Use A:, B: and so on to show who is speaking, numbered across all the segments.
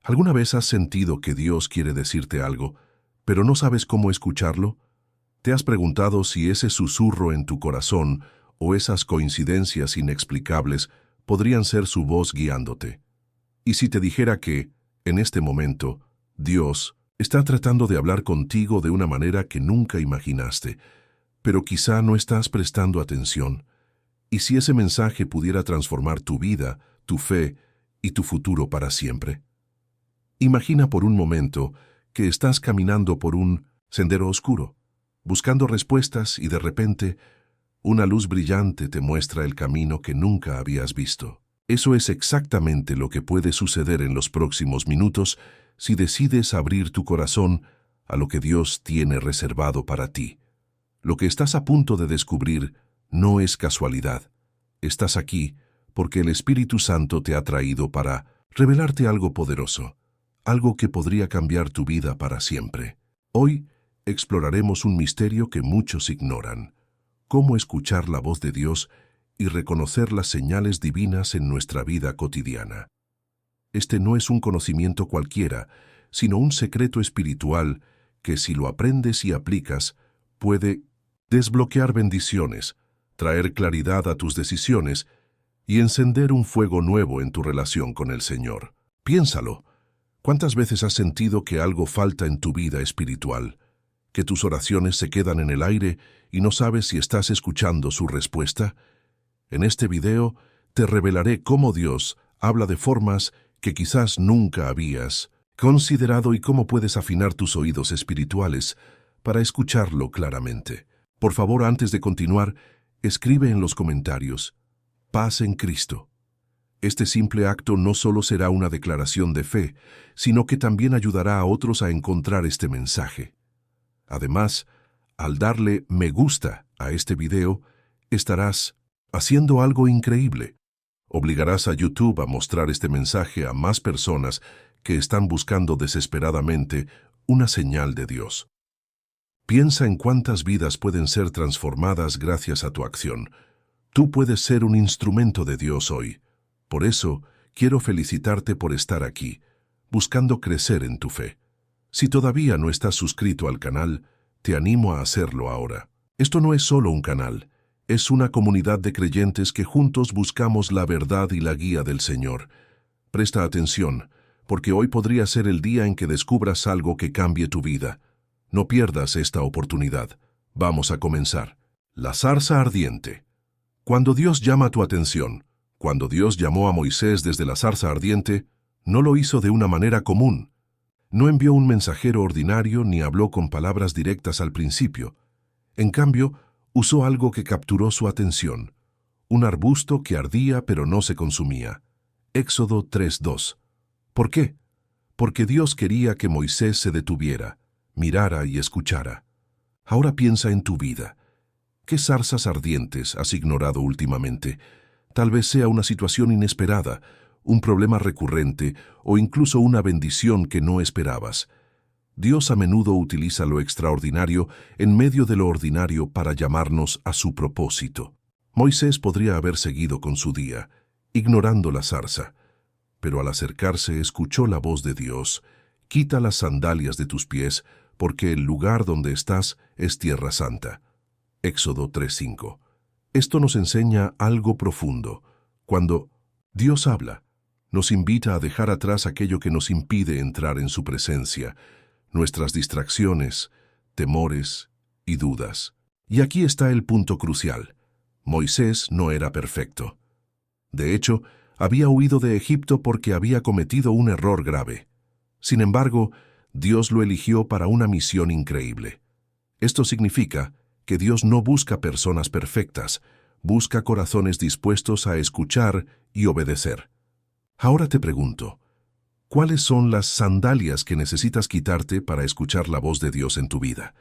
A: ¿Alguna vez has sentido que Dios quiere decirte algo, pero no sabes cómo escucharlo? ¿Te has preguntado si ese susurro en tu corazón o esas coincidencias inexplicables podrían ser su voz guiándote? Y si te dijera que, en este momento, Dios está tratando de hablar contigo de una manera que nunca imaginaste, pero quizá no estás prestando atención. ¿Y si ese mensaje pudiera transformar tu vida, tu fe y tu futuro para siempre? Imagina por un momento que estás caminando por un sendero oscuro, buscando respuestas y de repente una luz brillante te muestra el camino que nunca habías visto. Eso es exactamente lo que puede suceder en los próximos minutos si decides abrir tu corazón a lo que Dios tiene reservado para ti. Lo que estás a punto de descubrir no es casualidad. Estás aquí porque el Espíritu Santo te ha traído para revelarte algo poderoso, algo que podría cambiar tu vida para siempre. Hoy exploraremos un misterio que muchos ignoran: cómo escuchar la voz de Dios y reconocer las señales divinas en nuestra vida cotidiana. Este no es un conocimiento cualquiera, sino un secreto espiritual que, si lo aprendes y aplicas, puede desbloquear bendiciones, traer claridad a tus decisiones y encender un fuego nuevo en tu relación con el Señor. Piénsalo. ¿Cuántas veces has sentido que algo falta en tu vida espiritual? ¿Que tus oraciones se quedan en el aire y no sabes si estás escuchando su respuesta? En este video te revelaré cómo Dios habla de formas que quizás nunca habías considerado y cómo puedes afinar tus oídos espirituales para escucharlo claramente. Por favor, antes de continuar, escribe en los comentarios: paz en Cristo. Este simple acto no solo será una declaración de fe, sino que también ayudará a otros a encontrar este mensaje. Además, al darle me gusta a este video, estarás haciendo algo increíble. Obligarás a YouTube a mostrar este mensaje a más personas que están buscando desesperadamente una señal de Dios. Piensa en cuántas vidas pueden ser transformadas gracias a tu acción. Tú puedes ser un instrumento de Dios hoy. Por eso, quiero felicitarte por estar aquí, buscando crecer en tu fe. Si todavía no estás suscrito al canal, te animo a hacerlo ahora. Esto no es solo un canal, es una comunidad de creyentes que juntos buscamos la verdad y la guía del Señor. Presta atención, porque hoy podría ser el día en que descubras algo que cambie tu vida. No pierdas esta oportunidad. Vamos a comenzar. La zarza ardiente. Cuando Dios llama tu atención, cuando Dios llamó a Moisés desde la zarza ardiente, no lo hizo de una manera común. No envió un mensajero ordinario ni habló con palabras directas al principio. En cambio, usó algo que capturó su atención: un arbusto que ardía pero no se consumía. Éxodo 3:2. ¿Por qué? Porque Dios quería que Moisés se detuviera, mirara y escuchara. Ahora piensa en tu vida. ¿Qué zarzas ardientes has ignorado últimamente? Tal vez sea una situación inesperada, un problema recurrente o incluso una bendición que no esperabas. Dios a menudo utiliza lo extraordinario en medio de lo ordinario para llamarnos a su propósito. Moisés podría haber seguido con su día, ignorando la zarza, pero al acercarse escuchó la voz de Dios: quita las sandalias de tus pies, porque el lugar donde estás es tierra santa. Éxodo 3:5. Esto nos enseña algo profundo. Cuando Dios habla, nos invita a dejar atrás aquello que nos impide entrar en su presencia, nuestras distracciones, temores y dudas. Y aquí está el punto crucial. Moisés no era perfecto. De hecho, había huido de Egipto porque había cometido un error grave. Sin embargo, Dios lo eligió para una misión increíble. Esto significa que Dios no busca personas perfectas, busca corazones dispuestos a escuchar y obedecer. Ahora te pregunto, ¿cuáles son las sandalias que necesitas quitarte para escuchar la voz de Dios en tu vida?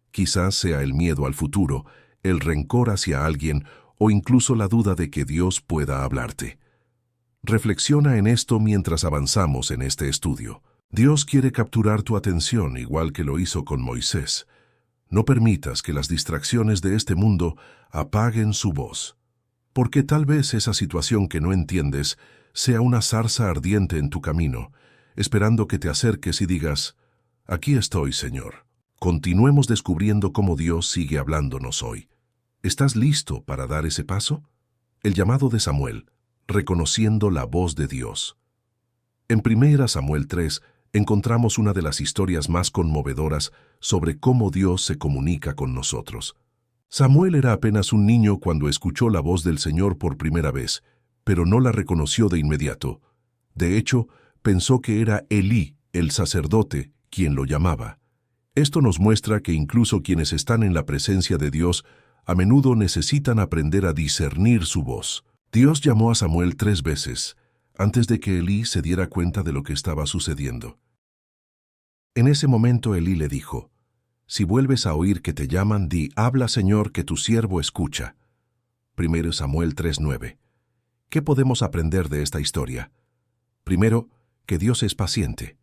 A: Quizás sea el miedo al futuro, el rencor hacia alguien o incluso la duda de que Dios pueda hablarte. Reflexiona en esto mientras avanzamos en este estudio. Dios quiere capturar tu atención igual que lo hizo con Moisés. No permitas que las distracciones de este mundo apaguen su voz, porque tal vez esa situación que no entiendes sea una zarza ardiente en tu camino, esperando que te acerques y digas, «Aquí estoy, Señor». Continuemos descubriendo cómo Dios sigue hablándonos hoy. ¿Estás listo para dar ese paso? El llamado de Samuel, reconociendo la voz de Dios. En 1 Samuel 3 encontramos una de las historias más conmovedoras sobre cómo Dios se comunica con nosotros. Samuel era apenas un niño cuando escuchó la voz del Señor por primera vez, pero no la reconoció de inmediato. De hecho, pensó que era Elí, el sacerdote, quien lo llamaba. Esto nos muestra que incluso quienes están en la presencia de Dios a menudo necesitan aprender a discernir su voz. Dios llamó a Samuel 3 veces, antes de que Elí se diera cuenta de lo que estaba sucediendo. En ese momento Elí le dijo, «Si vuelves a oír que te llaman, di, habla, Señor, que tu siervo escucha». 1 Samuel 3:9. ¿Qué podemos aprender de esta historia? Primero, que Dios es paciente.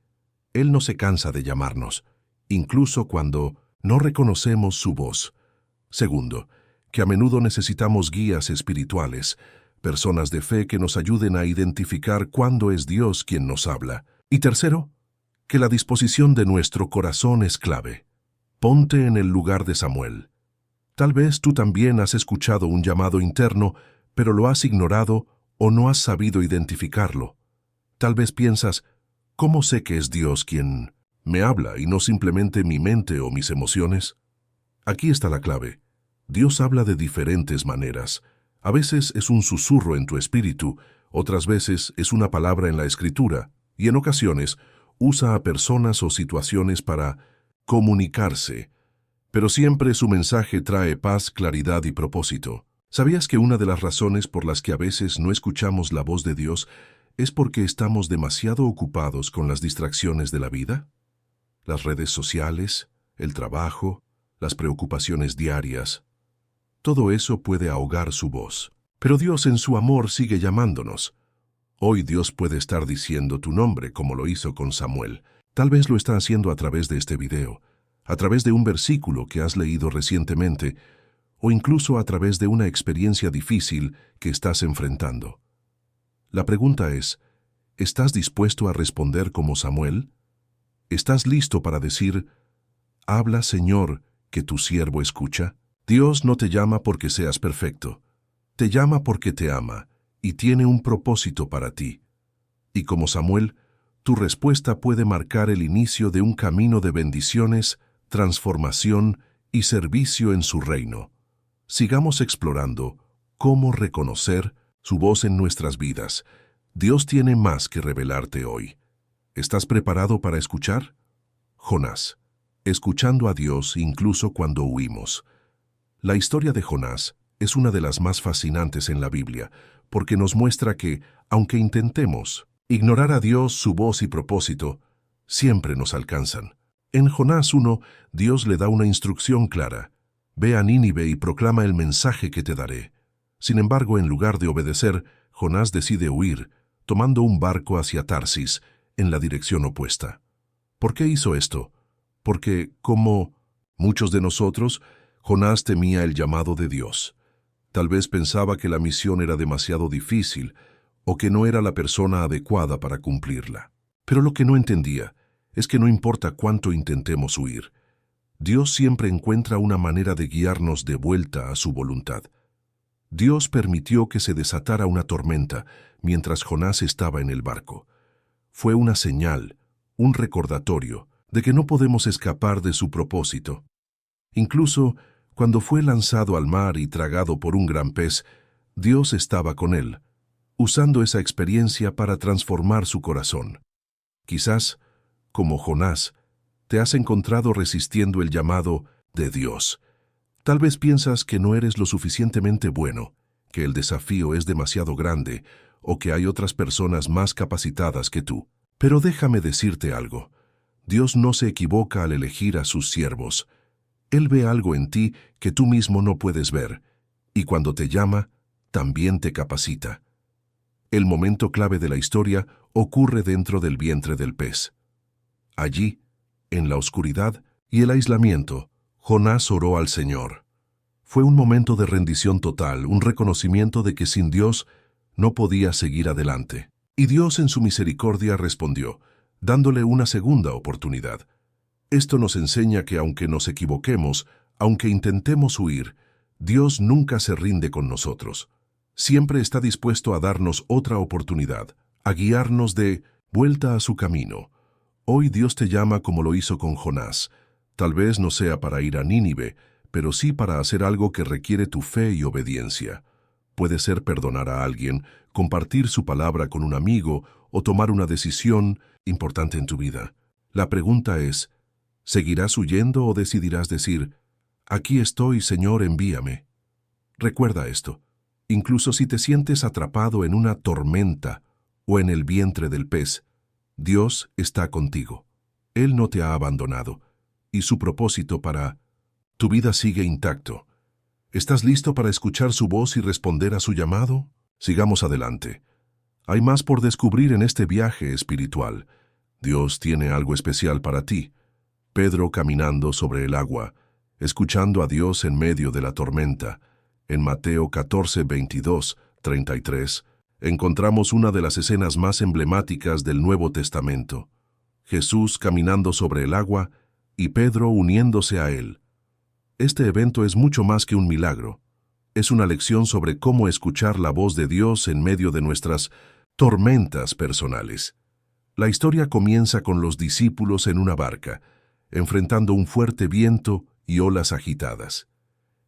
A: Él no se cansa de llamarnos, incluso cuando no reconocemos su voz. Segundo, que a menudo necesitamos guías espirituales, personas de fe que nos ayuden a identificar cuándo es Dios quien nos habla. Y tercero, que la disposición de nuestro corazón es clave. Ponte en el lugar de Samuel. Tal vez tú también has escuchado un llamado interno, pero lo has ignorado o no has sabido identificarlo. Tal vez piensas, ¿cómo sé que es Dios quien me habla y no simplemente mi mente o mis emociones? Aquí está la clave. Dios habla de diferentes maneras. A veces es un susurro en tu espíritu, otras veces es una palabra en la Escritura, y en ocasiones usa a personas o situaciones para comunicarse. Pero siempre su mensaje trae paz, claridad y propósito. ¿Sabías que una de las razones por las que a veces no escuchamos la voz de Dios es porque estamos demasiado ocupados con las distracciones de la vida? Las redes sociales, el trabajo, las preocupaciones diarias. Todo eso puede ahogar su voz. Pero Dios en su amor sigue llamándonos. Hoy Dios puede estar diciendo tu nombre como lo hizo con Samuel. Tal vez lo está haciendo a través de este video, a través de un versículo que has leído recientemente, o incluso a través de una experiencia difícil que estás enfrentando. La pregunta es, ¿estás dispuesto a responder como Samuel? ¿Estás listo para decir, habla, Señor, que tu siervo escucha? Dios no te llama porque seas perfecto. Te llama porque te ama y tiene un propósito para ti. Y como Samuel, tu respuesta puede marcar el inicio de un camino de bendiciones, transformación y servicio en su reino. Sigamos explorando cómo reconocer su voz en nuestras vidas. Dios tiene más que revelarte hoy. ¿Estás preparado para escuchar? Jonás, escuchando a Dios incluso cuando huimos. La historia de Jonás es una de las más fascinantes en la Biblia, porque nos muestra que, aunque intentemos ignorar a Dios, su voz y propósito, siempre nos alcanzan. En Jonás 1, Dios le da una instrucción clara. Ve a Nínive y proclama el mensaje que te daré. Sin embargo, en lugar de obedecer, Jonás decide huir, tomando un barco hacia Tarsis, en la dirección opuesta. ¿Por qué hizo esto? Porque, como muchos de nosotros, Jonás temía el llamado de Dios. Tal vez pensaba que la misión era demasiado difícil o que no era la persona adecuada para cumplirla. Pero lo que no entendía es que no importa cuánto intentemos huir, Dios siempre encuentra una manera de guiarnos de vuelta a su voluntad. Dios permitió que se desatara una tormenta mientras Jonás estaba en el barco. Fue una señal, un recordatorio de que no podemos escapar de su propósito. Incluso cuando fue lanzado al mar y tragado por un gran pez, Dios estaba con él, usando esa experiencia para transformar su corazón. Quizás, como Jonás, te has encontrado resistiendo el llamado de Dios. Tal vez piensas que no eres lo suficientemente bueno, que el desafío es demasiado grande o que hay otras personas más capacitadas que tú. Pero déjame decirte algo. Dios no se equivoca al elegir a sus siervos. Él ve algo en ti que tú mismo no puedes ver, y cuando te llama, también te capacita. El momento clave de la historia ocurre dentro del vientre del pez. Allí, en la oscuridad y el aislamiento, Jonás oró al Señor. Fue un momento de rendición total, un reconocimiento de que sin Dios no podía seguir adelante. Y Dios en su misericordia respondió, dándole una segunda oportunidad. Esto nos enseña que aunque nos equivoquemos, aunque intentemos huir, Dios nunca se rinde con nosotros. Siempre está dispuesto a darnos otra oportunidad, a guiarnos de vuelta a su camino. Hoy Dios te llama como lo hizo con Jonás. Tal vez no sea para ir a Nínive, pero sí para hacer algo que requiere tu fe y obediencia. Puede ser perdonar a alguien, compartir su palabra con un amigo o tomar una decisión importante en tu vida. La pregunta es, ¿seguirás huyendo o decidirás decir, aquí estoy, Señor, envíame? Recuerda esto, incluso si te sientes atrapado en una tormenta o en el vientre del pez, Dios está contigo. Él no te ha abandonado, y su propósito para tu vida sigue intacto. ¿Estás listo para escuchar su voz y responder a su llamado? Sigamos adelante. Hay más por descubrir en este viaje espiritual. Dios tiene algo especial para ti. Pedro caminando sobre el agua, escuchando a Dios en medio de la tormenta. En Mateo 14, 22, 33, encontramos una de las escenas más emblemáticas del Nuevo Testamento. Jesús caminando sobre el agua y Pedro uniéndose a él. Este evento es mucho más que un milagro. Es una lección sobre cómo escuchar la voz de Dios en medio de nuestras tormentas personales. La historia comienza con los discípulos en una barca, enfrentando un fuerte viento y olas agitadas.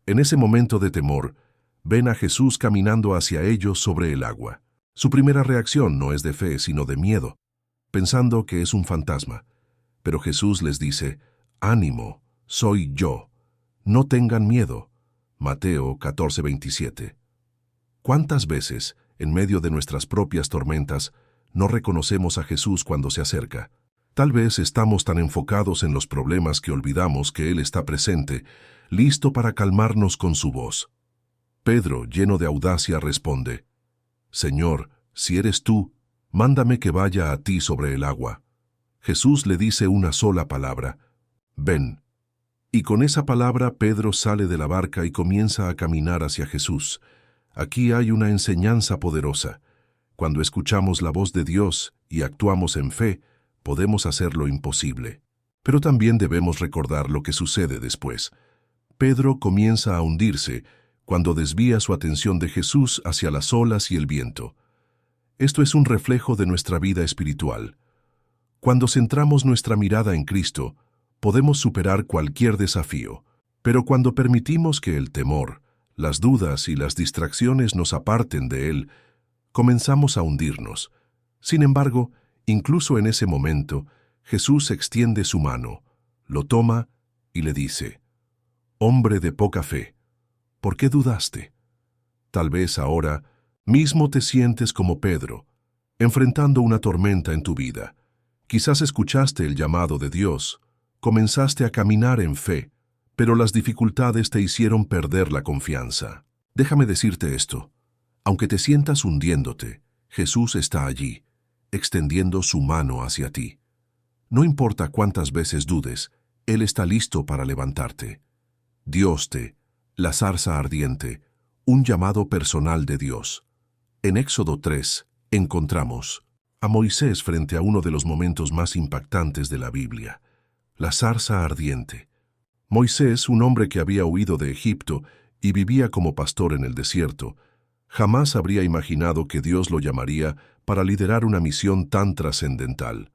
A: En ese momento de temor, ven a Jesús caminando hacia ellos sobre el agua. Su primera reacción no es de fe, sino de miedo, pensando que es un fantasma. Pero Jesús les dice, «Ánimo, soy yo. No tengan miedo». Mateo 14, 27. ¿Cuántas veces, en medio de nuestras propias tormentas, no reconocemos a Jesús cuando se acerca? Tal vez estamos tan enfocados en los problemas que olvidamos que Él está presente, listo para calmarnos con su voz. Pedro, lleno de audacia, responde, «Señor, si eres tú, mándame que vaya a ti sobre el agua». Jesús le dice una sola palabra, «Ven». Y con esa palabra Pedro sale de la barca y comienza a caminar hacia Jesús. Aquí hay una enseñanza poderosa. Cuando escuchamos la voz de Dios y actuamos en fe, podemos hacer lo imposible. Pero también debemos recordar lo que sucede después. Pedro comienza a hundirse cuando desvía su atención de Jesús hacia las olas y el viento. Esto es un reflejo de nuestra vida espiritual. Cuando centramos nuestra mirada en Cristo, podemos superar cualquier desafío, pero cuando permitimos que el temor, las dudas y las distracciones nos aparten de Él, comenzamos a hundirnos. Sin embargo, incluso en ese momento, Jesús extiende su mano, lo toma y le dice, «Hombre de poca fe, ¿por qué dudaste?» Tal vez ahora mismo te sientes como Pedro, enfrentando una tormenta en tu vida. Quizás escuchaste el llamado de Dios, comenzaste a caminar en fe, pero las dificultades te hicieron perder la confianza. Déjame decirte esto, aunque te sientas hundiéndote, Jesús está allí, extendiendo su mano hacia ti. No importa cuántas veces dudes, Él está listo para levantarte. Dios la zarza ardiente, un llamado personal de Dios. En Éxodo 3 encontramos a Moisés frente a uno de los momentos más impactantes de la Biblia. La zarza ardiente. Moisés, un hombre que había huido de Egipto y vivía como pastor en el desierto, jamás habría imaginado que Dios lo llamaría para liderar una misión tan trascendental.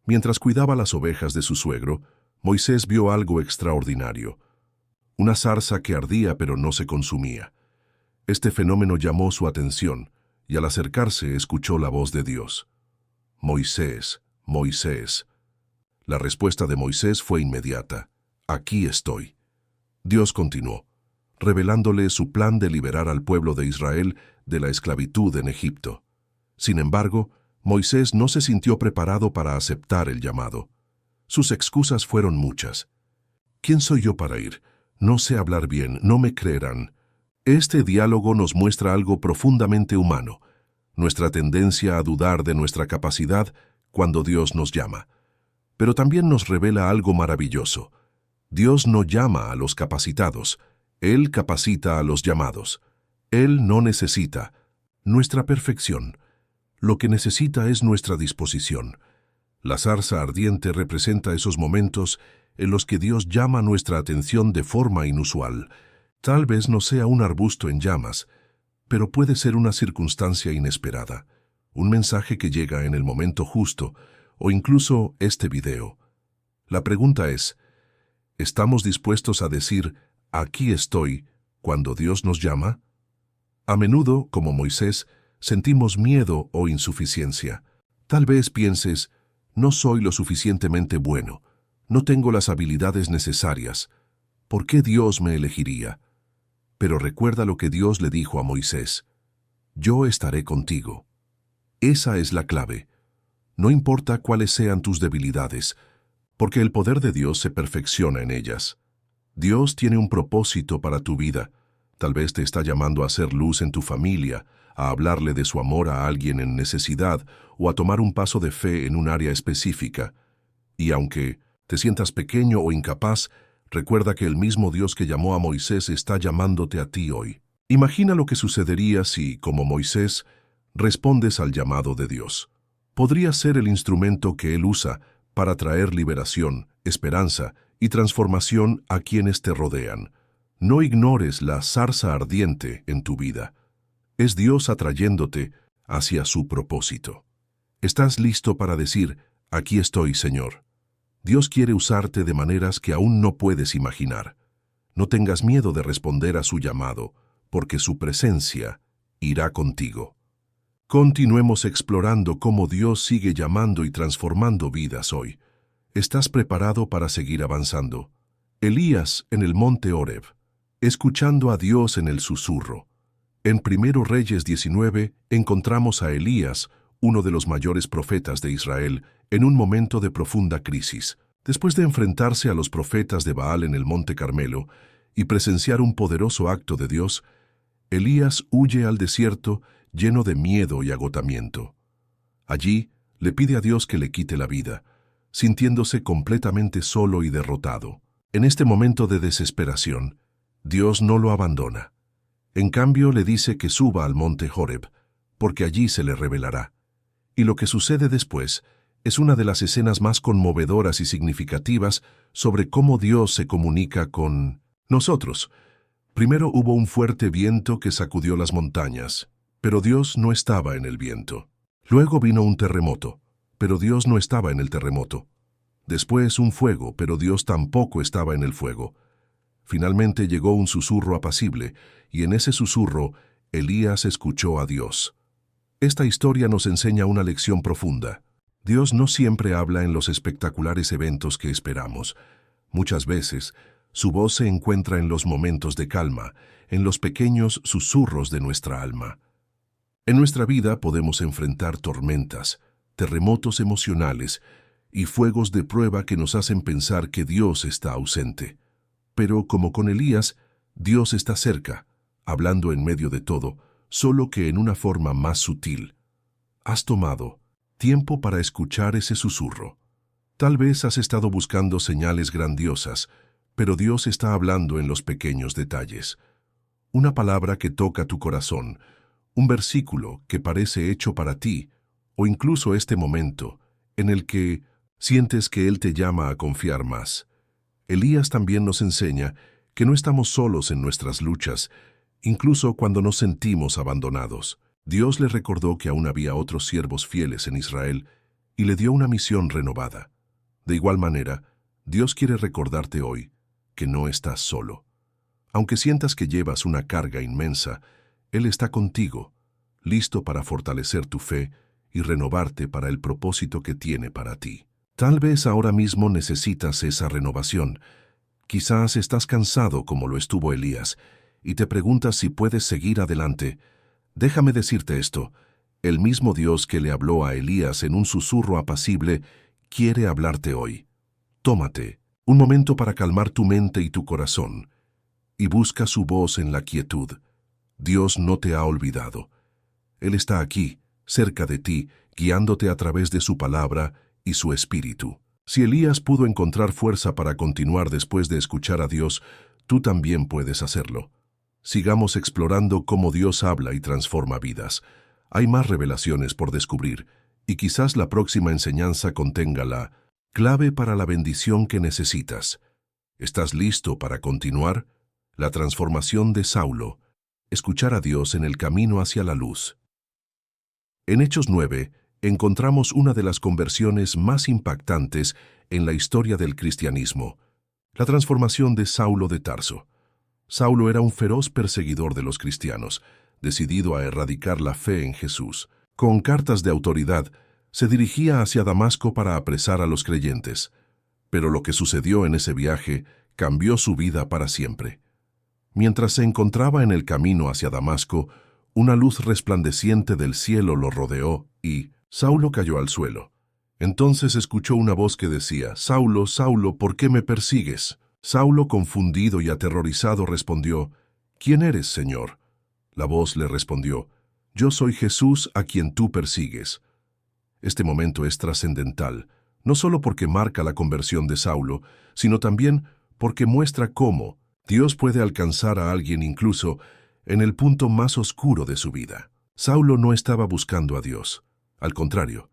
A: Mientras cuidaba las ovejas de su suegro, Moisés vio algo extraordinario. Una zarza que ardía pero no se consumía. Este fenómeno llamó su atención y al acercarse escuchó la voz de Dios. «Moisés, Moisés». La respuesta de Moisés fue inmediata. «Aquí estoy». Dios continuó, revelándole su plan de liberar al pueblo de Israel de la esclavitud en Egipto. Sin embargo, Moisés no se sintió preparado para aceptar el llamado. Sus excusas fueron muchas. «¿Quién soy yo para ir? No sé hablar bien, no me creerán». Este diálogo nos muestra algo profundamente humano, nuestra tendencia a dudar de nuestra capacidad cuando Dios nos llama. Pero también nos revela algo maravilloso. Dios no llama a los capacitados, Él capacita a los llamados. Él no necesita nuestra perfección. Lo que necesita es nuestra disposición. La zarza ardiente representa esos momentos en los que Dios llama nuestra atención de forma inusual. Tal vez no sea un arbusto en llamas, pero puede ser una circunstancia inesperada, un mensaje que llega en el momento justo, o incluso este video. La pregunta es, ¿estamos dispuestos a decir, aquí estoy, cuando Dios nos llama? A menudo, como Moisés, sentimos miedo o insuficiencia. Tal vez pienses, no soy lo suficientemente bueno, no tengo las habilidades necesarias. ¿Por qué Dios me elegiría? Pero recuerda lo que Dios le dijo a Moisés. Yo estaré contigo. Esa es la clave. No importa cuáles sean tus debilidades, porque el poder de Dios se perfecciona en ellas. Dios tiene un propósito para tu vida. Tal vez te está llamando a hacer luz en tu familia, a hablarle de su amor a alguien en necesidad o a tomar un paso de fe en un área específica. Y aunque te sientas pequeño o incapaz, recuerda que el mismo Dios que llamó a Moisés está llamándote a ti hoy. Imagina lo que sucedería si, como Moisés, respondes al llamado de Dios. Podría ser el instrumento que Él usa para traer liberación, esperanza y transformación a quienes te rodean. No ignores la zarza ardiente en tu vida. Es Dios atrayéndote hacia su propósito. ¿Estás listo para decir, aquí estoy, Señor? Dios quiere usarte de maneras que aún no puedes imaginar. No tengas miedo de responder a su llamado, porque su presencia irá contigo. Continuemos explorando cómo Dios sigue llamando y transformando vidas hoy. ¿Estás preparado para seguir avanzando? Elías en el monte Horeb, escuchando a Dios en el susurro. En 1 Reyes 19 encontramos a Elías, uno de los mayores profetas de Israel, en un momento de profunda crisis. Después de enfrentarse a los profetas de Baal en el monte Carmelo y presenciar un poderoso acto de Dios, Elías huye al desierto lleno de miedo y agotamiento. Allí le pide a Dios que le quite la vida, sintiéndose completamente solo y derrotado. En este momento de desesperación, Dios no lo abandona. En cambio, le dice que suba al monte Horeb, porque allí se le revelará. Y lo que sucede después es una de las escenas más conmovedoras y significativas sobre cómo Dios se comunica con nosotros. Primero hubo un fuerte viento que sacudió las montañas, pero Dios no estaba en el viento. Luego vino un terremoto, pero Dios no estaba en el terremoto. Después un fuego, pero Dios tampoco estaba en el fuego. Finalmente llegó un susurro apacible, y en ese susurro Elías escuchó a Dios. Esta historia nos enseña una lección profunda. Dios no siempre habla en los espectaculares eventos que esperamos. Muchas veces, su voz se encuentra en los momentos de calma, en los pequeños susurros de nuestra alma. En nuestra vida podemos enfrentar tormentas, terremotos emocionales y fuegos de prueba que nos hacen pensar que Dios está ausente. Pero como con Elías, Dios está cerca, hablando en medio de todo, solo que en una forma más sutil. Has tomado tiempo para escuchar ese susurro. Tal vez has estado buscando señales grandiosas, pero Dios está hablando en los pequeños detalles. Una palabra que toca tu corazón, un versículo que parece hecho para ti, o incluso este momento en el que sientes que Él te llama a confiar más. Elías también nos enseña que no estamos solos en nuestras luchas, incluso cuando nos sentimos abandonados. Dios le recordó que aún había otros siervos fieles en Israel y le dio una misión renovada. De igual manera, Dios quiere recordarte hoy que no estás solo. Aunque sientas que llevas una carga inmensa, Él está contigo, listo para fortalecer tu fe y renovarte para el propósito que tiene para ti. Tal vez ahora mismo necesitas esa renovación. Quizás estás cansado como lo estuvo Elías y te preguntas si puedes seguir adelante. Déjame decirte esto, el mismo Dios que le habló a Elías en un susurro apacible quiere hablarte hoy. Tómate un momento para calmar tu mente y tu corazón y busca su voz en la quietud. Dios no te ha olvidado. Él está aquí, cerca de ti, guiándote a través de su palabra y su espíritu. Si Elías pudo encontrar fuerza para continuar después de escuchar a Dios, tú también puedes hacerlo. Sigamos explorando cómo Dios habla y transforma vidas. Hay más revelaciones por descubrir, Y quizás la próxima enseñanza contenga la clave para la bendición que necesitas. ¿Estás listo para continuar? La transformación de Saulo. Escuchar a Dios en el camino hacia la luz. En Hechos 9, encontramos una de las conversiones más impactantes en la historia del cristianismo, la transformación de Saulo de Tarso. Saulo era un feroz perseguidor de los cristianos, decidido a erradicar la fe en Jesús. Con cartas de autoridad, se dirigía hacia Damasco para apresar a los creyentes. Pero lo que sucedió en ese viaje cambió su vida para siempre. Mientras se encontraba en el camino hacia Damasco, una luz resplandeciente del cielo lo rodeó y Saulo cayó al suelo. Entonces escuchó una voz que decía: «Saulo, Saulo, ¿por qué me persigues?». Saulo, confundido y aterrorizado, respondió: «¿Quién eres, Señor?». La voz le respondió: «Yo soy Jesús a quien tú persigues». Este momento es trascendental, no solo porque marca la conversión de Saulo, sino también porque muestra cómo Dios puede alcanzar a alguien incluso en el punto más oscuro de su vida. Saulo no estaba buscando a Dios. Al contrario,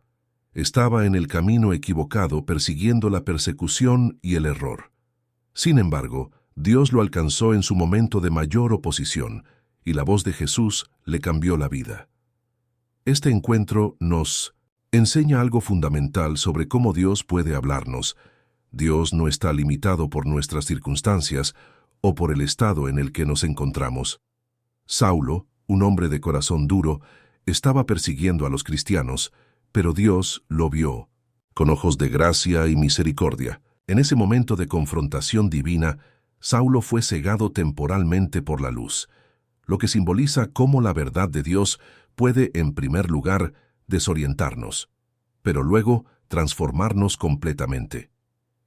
A: estaba en el camino equivocado persiguiendo la persecución y el error. Sin embargo, Dios lo alcanzó en su momento de mayor oposición, y la voz de Jesús le cambió la vida. Este encuentro nos enseña algo fundamental sobre cómo Dios puede hablarnos. Dios no está limitado por nuestras circunstancias o por el estado en el que nos encontramos. Saulo, un hombre de corazón duro, estaba persiguiendo a los cristianos, pero Dios lo vio, con ojos de gracia y misericordia. En ese momento de confrontación divina, Saulo fue cegado temporalmente por la luz, lo que simboliza cómo la verdad de Dios puede, en primer lugar, desorientarnos, pero luego transformarnos completamente.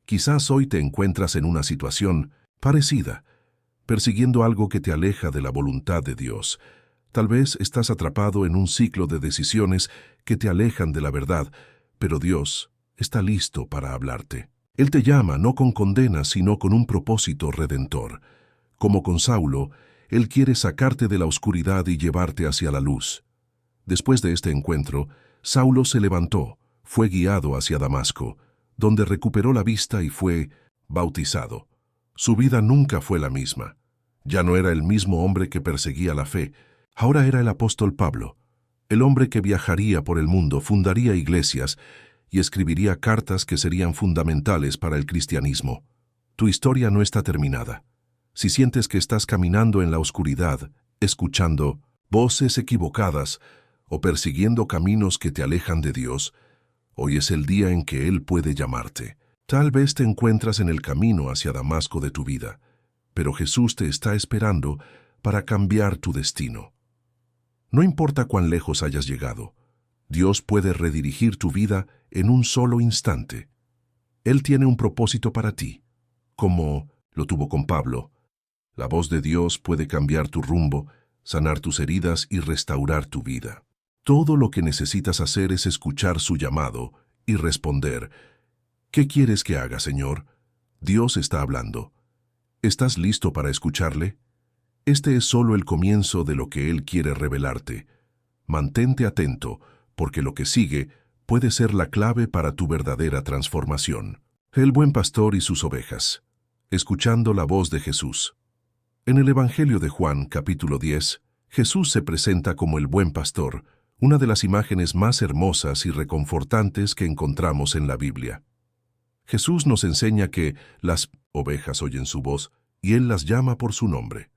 A: Quizás hoy te encuentras en una situación parecida, persiguiendo algo que te aleja de la voluntad de Dios. Tal vez estás atrapado en un ciclo de decisiones que te alejan de la verdad, pero Dios está listo para hablarte. Él te llama no con condena, sino con un propósito redentor. Como con Saulo, Él quiere sacarte de la oscuridad y llevarte hacia la luz. Después de este encuentro, Saulo se levantó, fue guiado hacia Damasco, donde recuperó la vista y fue bautizado. Su vida nunca fue la misma. Ya no era el mismo hombre que perseguía la fe, ahora era el apóstol Pablo, el hombre que viajaría por el mundo, fundaría iglesias y escribiría cartas que serían fundamentales para el cristianismo. Tu historia no está terminada. Si sientes que estás caminando en la oscuridad, escuchando voces equivocadas o persiguiendo caminos que te alejan de Dios, hoy es el día en que Él puede llamarte. Tal vez te encuentras en el camino hacia Damasco de tu vida, pero Jesús te está esperando para cambiar tu destino. No importa cuán lejos hayas llegado, Dios puede redirigir tu vida en un solo instante. Él tiene un propósito para ti, como lo tuvo con Pablo. La voz de Dios puede cambiar tu rumbo, sanar tus heridas y restaurar tu vida. Todo lo que necesitas hacer es escuchar su llamado y responder: ¿qué quieres que haga, Señor? Dios está hablando. ¿Estás listo para escucharle? Este es solo el comienzo de lo que Él quiere revelarte. Mantente atento, porque lo que sigue puede ser la clave para tu verdadera transformación. El buen pastor y sus ovejas. Escuchando la voz de Jesús. En el Evangelio de Juan, capítulo 10, Jesús se presenta como el buen pastor, una de las imágenes más hermosas y reconfortantes que encontramos en la Biblia. Jesús nos enseña que las ovejas oyen su voz y Él las llama por su nombre.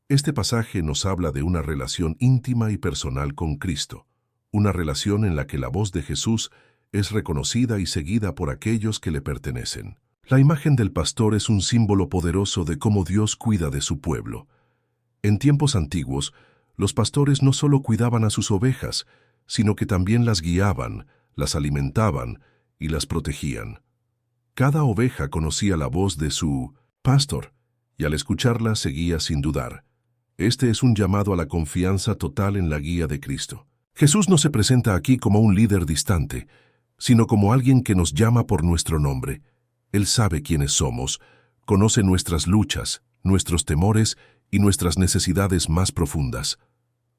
A: Este pasaje nos habla de una relación íntima y personal con Cristo, una relación en la que la voz de Jesús es reconocida y seguida por aquellos que le pertenecen. La imagen del pastor es un símbolo poderoso de cómo Dios cuida de su pueblo. En tiempos antiguos, los pastores no solo cuidaban a sus ovejas, sino que también las guiaban, las alimentaban y las protegían. Cada oveja conocía la voz de su pastor, y al escucharla seguía sin dudar. Este es un llamado a la confianza total en la guía de Cristo. Jesús no se presenta aquí como un líder distante, sino como alguien que nos llama por nuestro nombre. Él sabe quiénes somos, conoce nuestras luchas, nuestros temores y nuestras necesidades más profundas.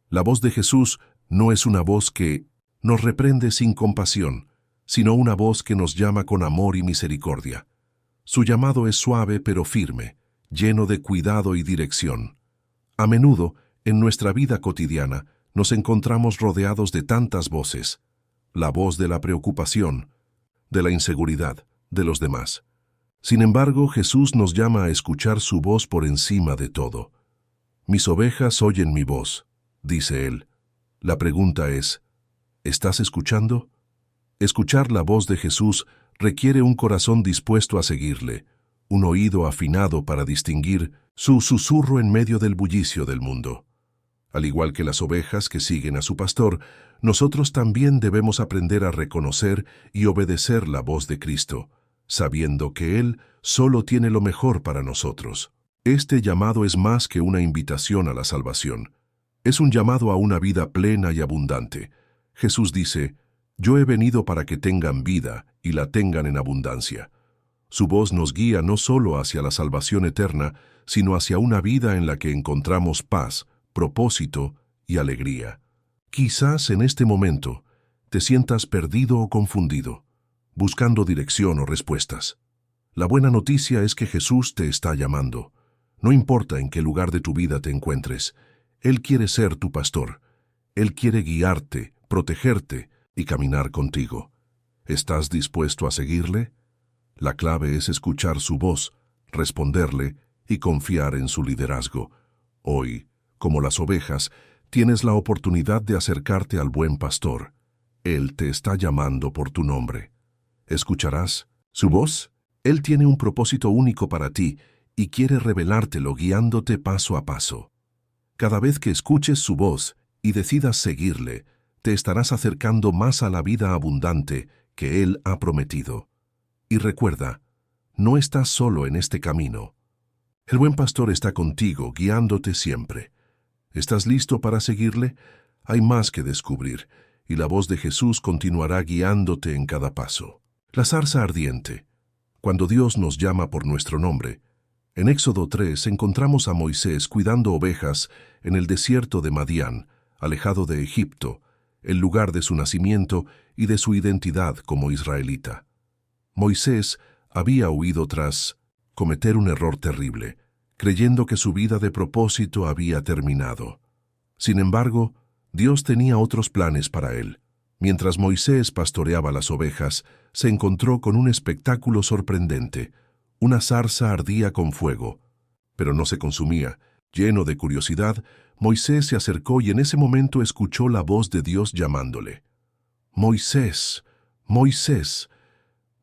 A: La voz de Jesús no es una voz que nos reprende sin compasión, sino una voz que nos llama con amor y misericordia. Su llamado es suave pero firme, lleno de cuidado y dirección. A menudo, en nuestra vida cotidiana, nos encontramos rodeados de tantas voces. La voz de la preocupación, de la inseguridad, de los demás. Sin embargo, Jesús nos llama a escuchar su voz por encima de todo. Mis ovejas oyen mi voz, dice Él. La pregunta es, ¿estás escuchando? Escuchar la voz de Jesús requiere un corazón dispuesto a seguirle, un oído afinado para distinguir su susurro en medio del bullicio del mundo. Al igual que las ovejas que siguen a su pastor, nosotros también debemos aprender a reconocer y obedecer la voz de Cristo, sabiendo que Él solo tiene lo mejor para nosotros. Este llamado es más que una invitación a la salvación. Es un llamado a una vida plena y abundante. Jesús dice, «Yo he venido para que tengan vida y la tengan en abundancia». Su voz nos guía no solo hacia la salvación eterna, sino hacia una vida en la que encontramos paz, propósito y alegría. Quizás en este momento te sientas perdido o confundido, buscando dirección o respuestas. La buena noticia es que Jesús te está llamando. No importa en qué lugar de tu vida te encuentres, Él quiere ser tu pastor. Él quiere guiarte, protegerte y caminar contigo. ¿Estás dispuesto a seguirle? La clave es escuchar su voz, responderle y confiar en su liderazgo. Hoy, como las ovejas, tienes la oportunidad de acercarte al buen pastor. Él te está llamando por tu nombre. ¿Escucharás su voz? Él tiene un propósito único para ti y quiere revelártelo guiándote paso a paso. Cada vez que escuches su voz y decidas seguirle, te estarás acercando más a la vida abundante que Él ha prometido. Y recuerda, no estás solo en este camino. El buen pastor está contigo, guiándote siempre. ¿Estás listo para seguirle? Hay más que descubrir, y la voz de Jesús continuará guiándote en cada paso. La zarza ardiente. Cuando Dios nos llama por nuestro nombre, en Éxodo 3 encontramos a Moisés cuidando ovejas en el desierto de Madián, alejado de Egipto, el lugar de su nacimiento y de su identidad como israelita. Moisés había huido tras cometer un error terrible, creyendo que su vida de propósito había terminado. Sin embargo, Dios tenía otros planes para él. Mientras Moisés pastoreaba las ovejas, se encontró con un espectáculo sorprendente. Una zarza ardía con fuego, pero no se consumía. Lleno de curiosidad, Moisés se acercó y en ese momento escuchó la voz de Dios llamándole. «Moisés, Moisés».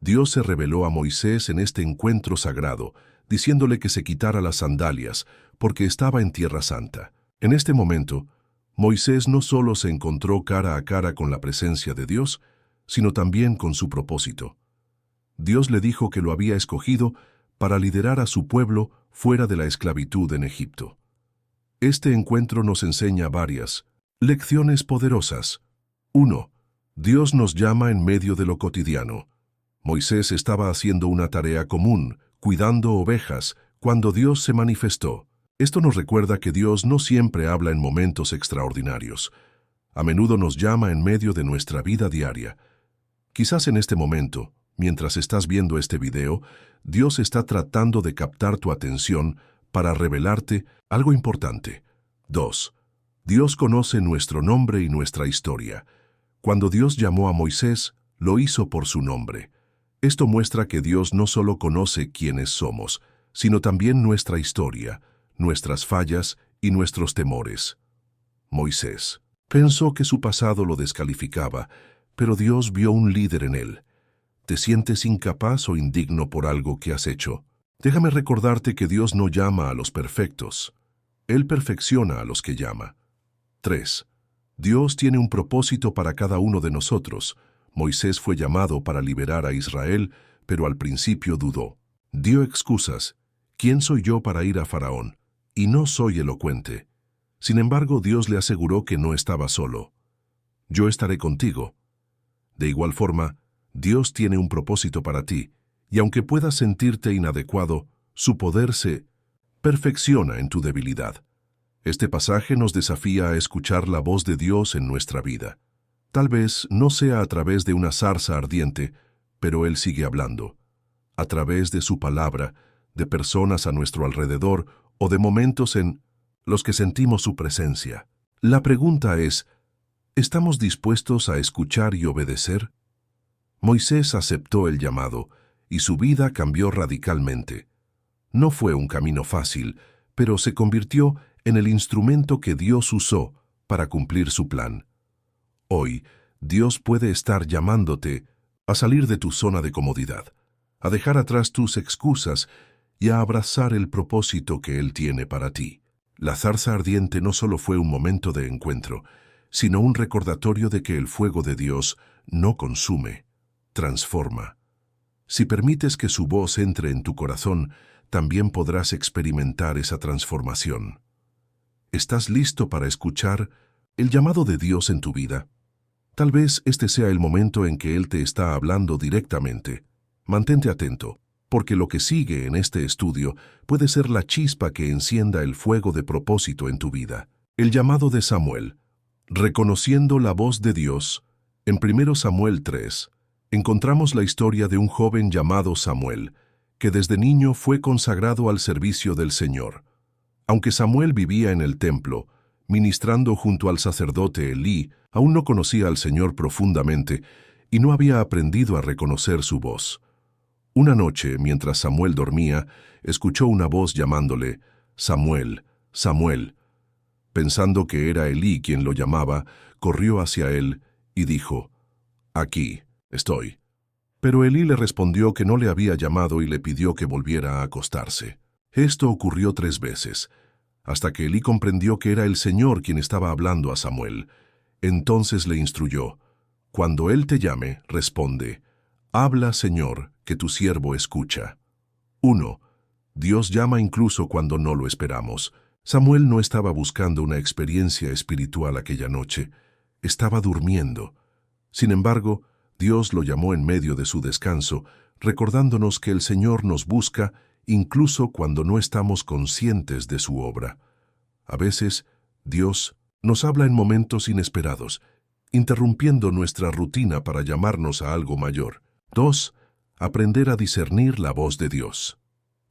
A: Dios se reveló a Moisés en este encuentro sagrado, diciéndole que se quitara las sandalias, porque estaba en Tierra Santa. En este momento, Moisés no solo se encontró cara a cara con la presencia de Dios, sino también con su propósito. Dios le dijo que lo había escogido para liderar a su pueblo fuera de la esclavitud en Egipto. Este encuentro nos enseña varias lecciones poderosas. 1. Dios nos llama en medio de lo cotidiano. Moisés estaba haciendo una tarea común, cuidando ovejas, cuando Dios se manifestó. Esto nos recuerda que Dios no siempre habla en momentos extraordinarios. A menudo nos llama en medio de nuestra vida diaria. Quizás en este momento, mientras estás viendo este video, Dios está tratando de captar tu atención para revelarte algo importante. 2. Dios conoce nuestro nombre y nuestra historia. Cuando Dios llamó a Moisés, lo hizo por su nombre. Esto muestra que Dios no solo conoce quiénes somos, sino también nuestra historia, nuestras fallas y nuestros temores. Moisés pensó que su pasado lo descalificaba, pero Dios vio un líder en él. ¿Te sientes incapaz o indigno por algo que has hecho? Déjame recordarte que Dios no llama a los perfectos. Él perfecciona a los que llama. 3. Dios tiene un propósito para cada uno de nosotros. Moisés fue llamado para liberar a Israel, pero al principio dudó. Dio excusas. ¿Quién soy yo para ir a Faraón? Y no soy elocuente. Sin embargo, Dios le aseguró que no estaba solo. Yo estaré contigo. De igual forma, Dios tiene un propósito para ti, y aunque puedas sentirte inadecuado, su poder se perfecciona en tu debilidad. Este pasaje nos desafía a escuchar la voz de Dios en nuestra vida. Tal vez no sea a través de una zarza ardiente, pero Él sigue hablando. A través de su palabra, de personas a nuestro alrededor o de momentos en los que sentimos su presencia. La pregunta es, ¿estamos dispuestos a escuchar y obedecer? Moisés aceptó el llamado y su vida cambió radicalmente. No fue un camino fácil, pero se convirtió en el instrumento que Dios usó para cumplir su plan. Hoy, Dios puede estar llamándote a salir de tu zona de comodidad, a dejar atrás tus excusas y a abrazar el propósito que Él tiene para ti. La zarza ardiente no solo fue un momento de encuentro, sino un recordatorio de que el fuego de Dios no consume, transforma. Si permites que su voz entre en tu corazón, también podrás experimentar esa transformación. ¿Estás listo para escuchar el llamado de Dios en tu vida? Tal vez este sea el momento en que Él te está hablando directamente. Mantente atento, porque lo que sigue en este estudio puede ser la chispa que encienda el fuego de propósito en tu vida. El llamado de Samuel. Reconociendo la voz de Dios. En 1 Samuel 3, encontramos la historia de un joven llamado Samuel, que desde niño fue consagrado al servicio del Señor. Aunque Samuel vivía en el templo, ministrando junto al sacerdote Elí, aún no conocía al Señor profundamente y no había aprendido a reconocer su voz. Una noche, mientras Samuel dormía, escuchó una voz llamándole, «Samuel, Samuel». Pensando que era Elí quien lo llamaba, corrió hacia él y dijo, «Aquí estoy». Pero Elí le respondió que no le había llamado y le pidió que volviera a acostarse. Esto ocurrió 3 veces, hasta que Elí comprendió que era el Señor quien estaba hablando a Samuel. Entonces le instruyó, «Cuando Él te llame, responde, «Habla, Señor, que tu siervo escucha». 1. Dios llama incluso cuando no lo esperamos. Samuel no estaba buscando una experiencia espiritual aquella noche. Estaba durmiendo. Sin embargo, Dios lo llamó en medio de su descanso, recordándonos que el Señor nos busca incluso cuando no estamos conscientes de su obra. A veces, Dios nos habla en momentos inesperados, interrumpiendo nuestra rutina para llamarnos a algo mayor. 2. Aprender a discernir la voz de Dios.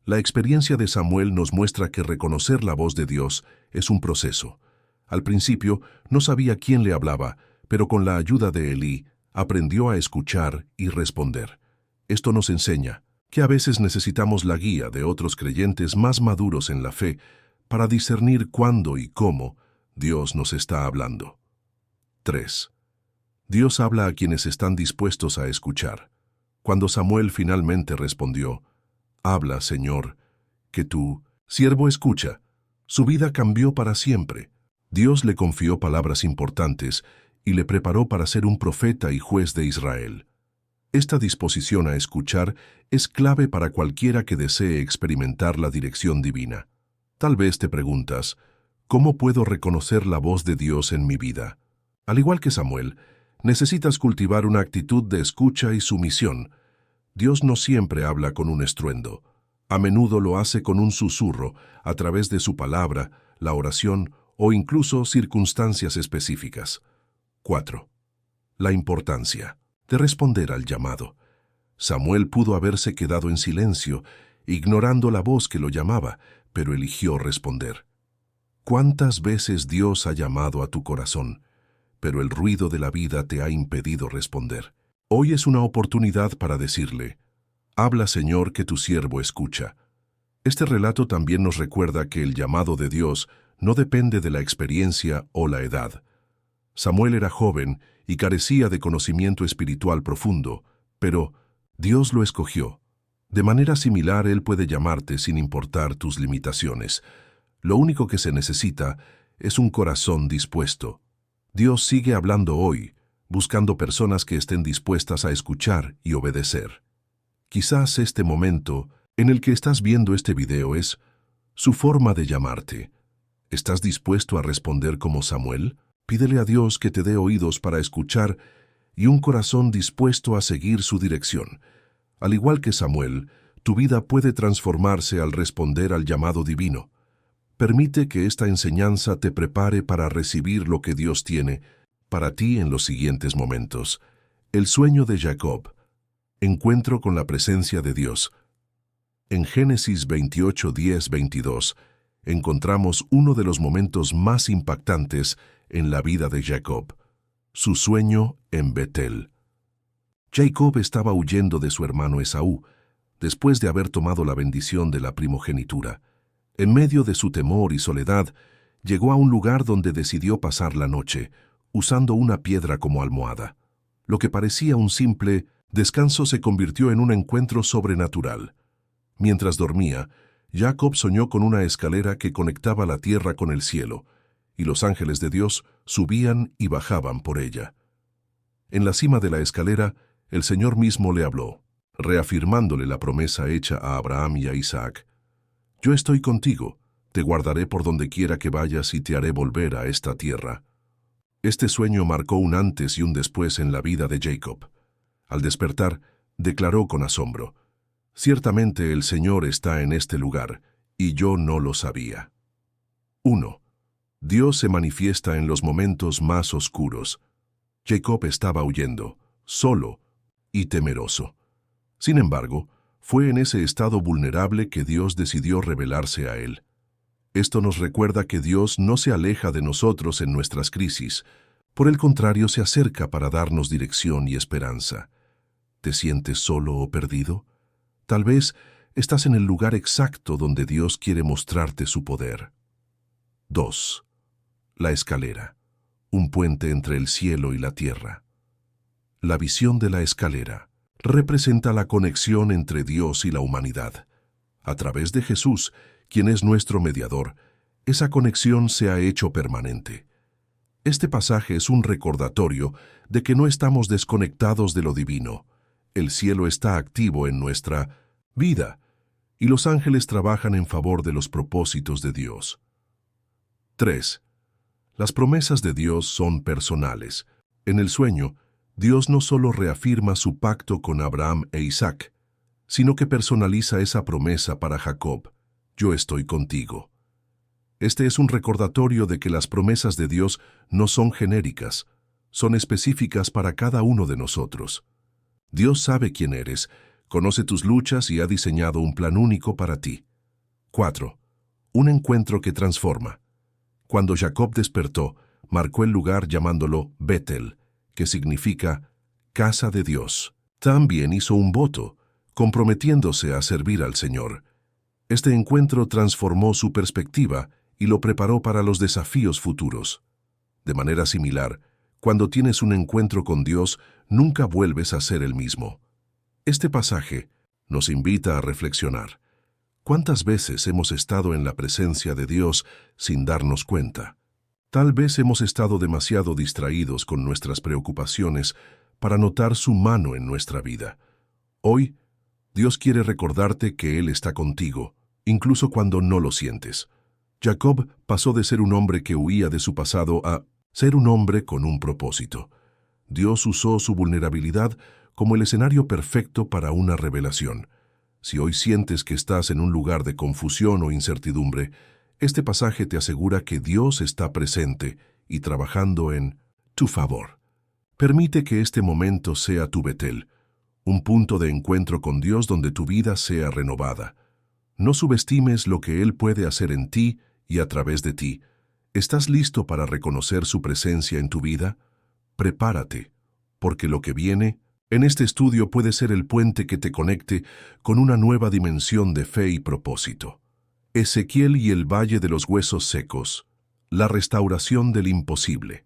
A: La experiencia de Samuel nos muestra que reconocer la voz de Dios es un proceso. Al principio no sabía quién le hablaba, pero con la ayuda de Elí, aprendió a escuchar y responder. Esto nos enseña que a veces necesitamos la guía de otros creyentes más maduros en la fe para discernir cuándo y cómo Dios nos está hablando. 3. Dios habla a quienes están dispuestos a escuchar. Cuando Samuel finalmente respondió, «Habla, Señor, que tu siervo escucha», su vida cambió para siempre. Dios le confió palabras importantes y le preparó para ser un profeta y juez de Israel. Esta disposición a escuchar es clave para cualquiera que desee experimentar la dirección divina. Tal vez te preguntas, ¿cómo puedo reconocer la voz de Dios en mi vida? Al igual que Samuel, necesitas cultivar una actitud de escucha y sumisión. Dios no siempre habla con un estruendo. A menudo lo hace con un susurro, a través de su palabra, la oración o incluso circunstancias específicas. 4. La importancia de responder al llamado. Samuel pudo haberse quedado en silencio, ignorando la voz que lo llamaba, pero eligió responder. ¿Cuántas veces Dios ha llamado a tu corazón, pero el ruido de la vida te ha impedido responder? Hoy es una oportunidad para decirle, «Habla, Señor, que tu siervo escucha». Este relato también nos recuerda que el llamado de Dios no depende de la experiencia o la edad. Samuel era joven y carecía de conocimiento espiritual profundo, pero Dios lo escogió. De manera similar, Él puede llamarte sin importar tus limitaciones. Lo único que se necesita es un corazón dispuesto. Dios sigue hablando hoy, buscando personas que estén dispuestas a escuchar y obedecer. Quizás este momento en el que estás viendo este video es su forma de llamarte. ¿Estás dispuesto a responder como Samuel? Pídele a Dios que te dé oídos para escuchar y un corazón dispuesto a seguir su dirección. Al igual que Samuel, tu vida puede transformarse al responder al llamado divino. Permite que esta enseñanza te prepare para recibir lo que Dios tiene para ti en los siguientes momentos. El sueño de Jacob. Encuentro con la presencia de Dios. En Génesis 28, 10, 22, encontramos uno de los momentos más impactantes en la vida de Jacob, su sueño en Betel. Jacob estaba huyendo de su hermano Esaú, después de haber tomado la bendición de la primogenitura. En medio de su temor y soledad, llegó a un lugar donde decidió pasar la noche, usando una piedra como almohada. Lo que parecía un simple descanso se convirtió en un encuentro sobrenatural. Mientras dormía, Jacob soñó con una escalera que conectaba la tierra con el cielo, y los ángeles de Dios subían y bajaban por ella. En la cima de la escalera, el Señor mismo le habló, reafirmándole la promesa hecha a Abraham y a Isaac. Yo estoy contigo, te guardaré por donde quiera que vayas y te haré volver a esta tierra. Este sueño marcó un antes y un después en la vida de Jacob. Al despertar, declaró con asombro, «Ciertamente el Señor está en este lugar, y yo no lo sabía». 1. Dios se manifiesta en los momentos más oscuros. Jacob estaba huyendo, solo y temeroso. Sin embargo, fue en ese estado vulnerable que Dios decidió revelarse a él. Esto nos recuerda que Dios no se aleja de nosotros en nuestras crisis, por el contrario se acerca para darnos dirección y esperanza. ¿Te sientes solo o perdido? Tal vez estás en el lugar exacto donde Dios quiere mostrarte su poder. 2. La escalera, un puente entre el cielo y la tierra. La visión de la escalera representa la conexión entre Dios y la humanidad. A través de Jesús, quien es nuestro mediador, esa conexión se ha hecho permanente. Este pasaje es un recordatorio de que no estamos desconectados de lo divino. El cielo está activo en nuestra vida, y los ángeles trabajan en favor de los propósitos de Dios. 3. Las promesas de Dios son personales. En el sueño, Dios no solo reafirma su pacto con Abraham e Isaac, sino que personaliza esa promesa para Jacob. Yo estoy contigo. Este es un recordatorio de que las promesas de Dios no son genéricas, son específicas para cada uno de nosotros. Dios sabe quién eres, conoce tus luchas y ha diseñado un plan único para ti. 4. Un encuentro que transforma. Cuando Jacob despertó, marcó el lugar llamándolo Betel, que significa casa de Dios. También hizo un voto, comprometiéndose a servir al Señor. Este encuentro transformó su perspectiva y lo preparó para los desafíos futuros. De manera similar, cuando tienes un encuentro con Dios, nunca vuelves a ser el mismo. Este pasaje nos invita a reflexionar. ¿Cuántas veces hemos estado en la presencia de Dios sin darnos cuenta? Tal vez hemos estado demasiado distraídos con nuestras preocupaciones para notar su mano en nuestra vida. Hoy, Dios quiere recordarte que Él está contigo, incluso cuando no lo sientes. Jacob pasó de ser un hombre que huía de su pasado a ser un hombre con un propósito. Dios usó su vulnerabilidad como el escenario perfecto para una revelación. Si hoy sientes que estás en un lugar de confusión o incertidumbre, este pasaje te asegura que Dios está presente y trabajando en tu favor. Permite que este momento sea tu Betel, un punto de encuentro con Dios donde tu vida sea renovada. No subestimes lo que Él puede hacer en ti y a través de ti. ¿Estás listo para reconocer su presencia en tu vida? Prepárate, porque lo que viene en este estudio puede ser el puente que te conecte con una nueva dimensión de fe y propósito. Ezequiel y el Valle de los Huesos Secos. La restauración del imposible.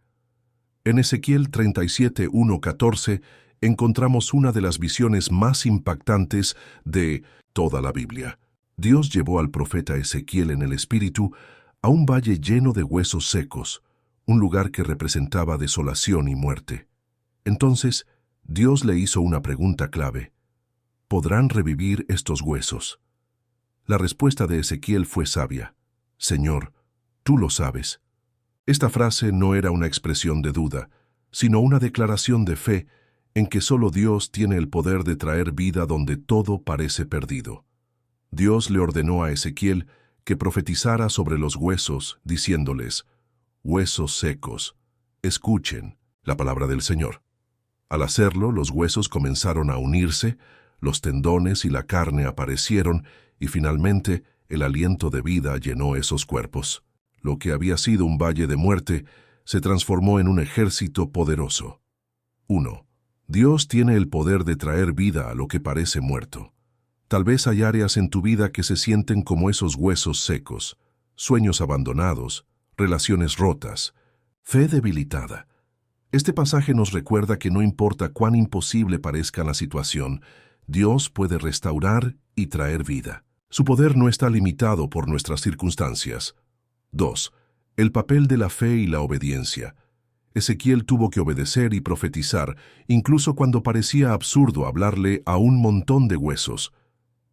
A: En Ezequiel 37, 1-14 encontramos una de las visiones más impactantes de toda la Biblia. Dios llevó al profeta Ezequiel en el espíritu a un valle lleno de huesos secos, un lugar que representaba desolación y muerte. Entonces, Dios le hizo una pregunta clave. ¿Podrán revivir estos huesos? La respuesta de Ezequiel fue sabia. Señor, tú lo sabes. Esta frase no era una expresión de duda, sino una declaración de fe en que solo Dios tiene el poder de traer vida donde todo parece perdido. Dios le ordenó a Ezequiel que profetizara sobre los huesos, diciéndoles, «Huesos secos, escuchen». La palabra del Señor. Al hacerlo, los huesos comenzaron a unirse, los tendones y la carne aparecieron, y finalmente el aliento de vida llenó esos cuerpos. Lo que había sido un valle de muerte se transformó en un ejército poderoso. 1. Dios tiene el poder de traer vida a lo que parece muerto. Tal vez hay áreas en tu vida que se sienten como esos huesos secos, sueños abandonados, relaciones rotas, fe debilitada. Este pasaje nos recuerda que no importa cuán imposible parezca la situación, Dios puede restaurar y traer vida. Su poder no está limitado por nuestras circunstancias. 2. El papel de la fe y la obediencia. Ezequiel tuvo que obedecer y profetizar, incluso cuando parecía absurdo hablarle a un montón de huesos.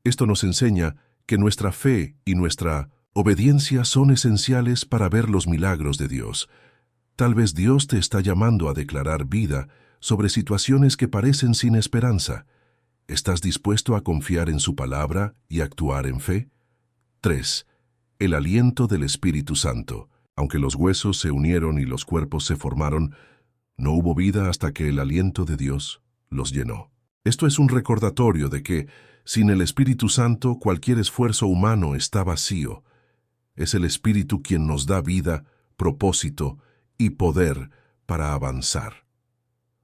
A: Esto nos enseña que nuestra fe y nuestra obediencia son esenciales para ver los milagros de Dios. Tal vez Dios te está llamando a declarar vida sobre situaciones que parecen sin esperanza. ¿Estás dispuesto a confiar en su palabra y actuar en fe? 3. El aliento del Espíritu Santo. Aunque los huesos se unieron y los cuerpos se formaron, no hubo vida hasta que el aliento de Dios los llenó. Esto es un recordatorio de que, sin el Espíritu Santo, cualquier esfuerzo humano está vacío. Es el Espíritu quien nos da vida, propósito y poder para avanzar.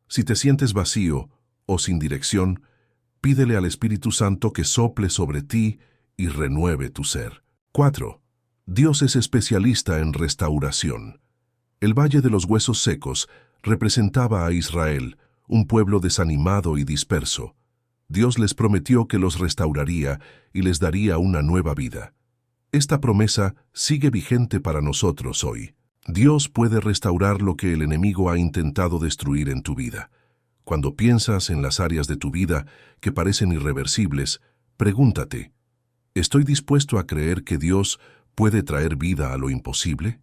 A: Si te sientes vacío o sin dirección, pídele al Espíritu Santo que sople sobre ti y renueve tu ser. 4. Dios es especialista en restauración. El Valle de los Huesos Secos representaba a Israel, un pueblo desanimado y disperso. Dios les prometió que los restauraría y les daría una nueva vida. Esta promesa sigue vigente para nosotros hoy. Dios puede restaurar lo que el enemigo ha intentado destruir en tu vida. Cuando piensas en las áreas de tu vida que parecen irreversibles, pregúntate, ¿estoy dispuesto a creer que Dios puede traer vida a lo imposible?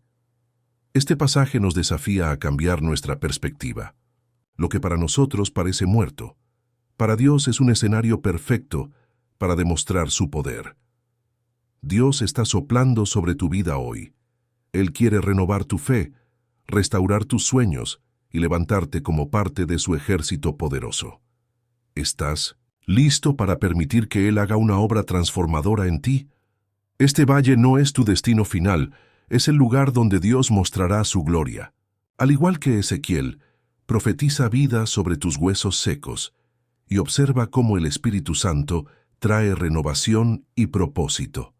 A: Este pasaje nos desafía a cambiar nuestra perspectiva. Lo que para nosotros parece muerto, para Dios es un escenario perfecto para demostrar su poder. Dios está soplando sobre tu vida hoy. Él quiere renovar tu fe, restaurar tus sueños y levantarte como parte de su ejército poderoso. ¿Estás listo para permitir que Él haga una obra transformadora en ti? Este valle no es tu destino final, es el lugar donde Dios mostrará su gloria. Al igual que Ezequiel, profetiza vida sobre tus huesos secos y observa cómo el Espíritu Santo trae renovación y propósito.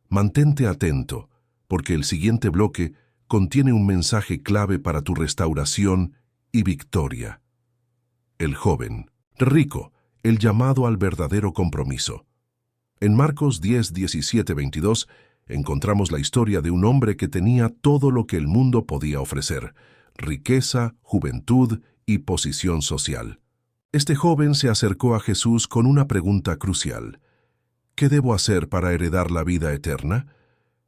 A: Mantente atento, porque el siguiente bloque contiene un mensaje clave para tu restauración y victoria. El joven rico, el llamado al verdadero compromiso. En Marcos 10, 17, 22, encontramos la historia de un hombre que tenía todo lo que el mundo podía ofrecer: riqueza, juventud y posición social. Este joven se acercó a Jesús con una pregunta crucial: ¿qué debo hacer para heredar la vida eterna?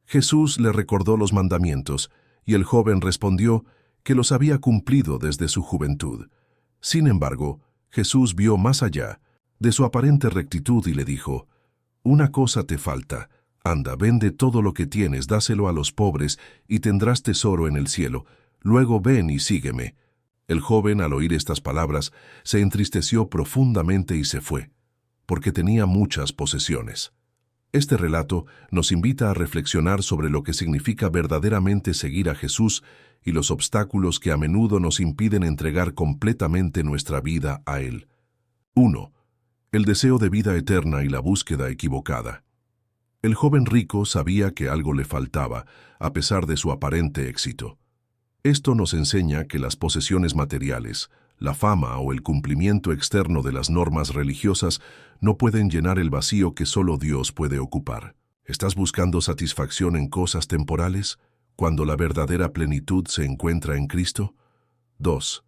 A: Jesús le recordó los mandamientos, y el joven respondió que los había cumplido desde su juventud. Sin embargo, Jesús vio más allá de su aparente rectitud y le dijo: una cosa te falta. Anda, vende todo lo que tienes, dáselo a los pobres, y tendrás tesoro en el cielo. Luego ven y sígueme. El joven, al oír estas palabras, se entristeció profundamente y se fue, porque tenía muchas posesiones. Este relato nos invita a reflexionar sobre lo que significa verdaderamente seguir a Jesús y los obstáculos que a menudo nos impiden entregar completamente nuestra vida a Él. 1. El deseo de vida eterna y la búsqueda equivocada. El joven rico sabía que algo le faltaba, a pesar de su aparente éxito. Esto nos enseña que las posesiones materiales, la fama o el cumplimiento externo de las normas religiosas no pueden llenar el vacío que solo Dios puede ocupar. ¿Estás buscando satisfacción en cosas temporales, cuando la verdadera plenitud se encuentra en Cristo? 2.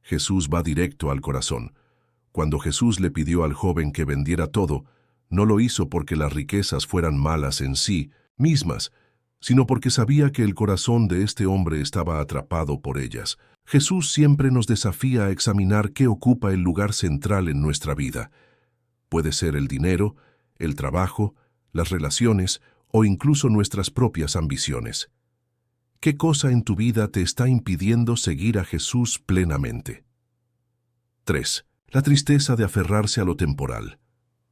A: Jesús va directo al corazón. Cuando Jesús le pidió al joven que vendiera todo, no lo hizo porque las riquezas fueran malas en sí mismas, sino porque sabía que el corazón de este hombre estaba atrapado por ellas. Jesús siempre nos desafía a examinar qué ocupa el lugar central en nuestra vida. Puede ser el dinero, el trabajo, las relaciones o incluso nuestras propias ambiciones. ¿Qué cosa en tu vida te está impidiendo seguir a Jesús plenamente? 3. La tristeza de aferrarse a lo temporal.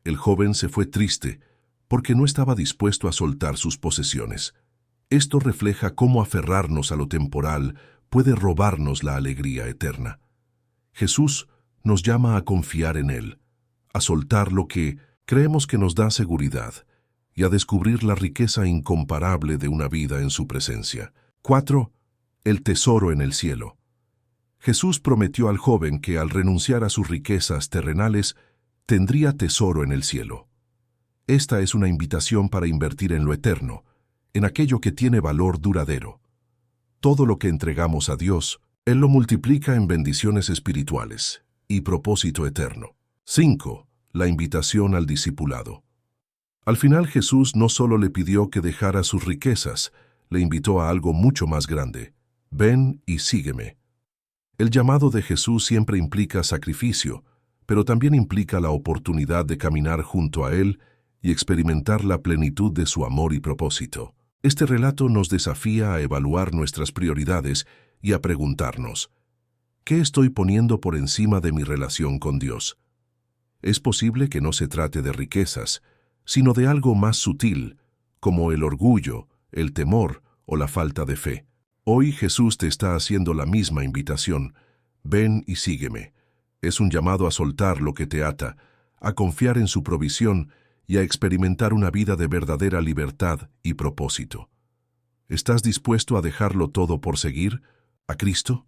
A: El joven se fue triste porque no estaba dispuesto a soltar sus posesiones. Esto refleja cómo aferrarnos a lo temporal puede robarnos la alegría eterna. Jesús nos llama a confiar en Él, a soltar lo que creemos que nos da seguridad y a descubrir la riqueza incomparable de una vida en su presencia. 4. El tesoro en el cielo. Jesús prometió al joven que al renunciar a sus riquezas terrenales, tendría tesoro en el cielo. Esta es una invitación para invertir en lo eterno, en aquello que tiene valor duradero. Todo lo que entregamos a Dios, Él lo multiplica en bendiciones espirituales y propósito eterno. 5. La invitación al discipulado. Al final Jesús no solo le pidió que dejara sus riquezas, le invitó a algo mucho más grande. Ven y sígueme. El llamado de Jesús siempre implica sacrificio, pero también implica la oportunidad de caminar junto a Él y experimentar la plenitud de su amor y propósito. Este relato nos desafía a evaluar nuestras prioridades y a preguntarnos, ¿qué estoy poniendo por encima de mi relación con Dios? Es posible que no se trate de riquezas, sino de algo más sutil, como el orgullo, el temor o la falta de fe. Hoy Jesús te está haciendo la misma invitación. Ven y sígueme. Es un llamado a soltar lo que te ata, a confiar en su provisión y a experimentar una vida de verdadera libertad y propósito. ¿Estás dispuesto a dejarlo todo por seguir a Cristo?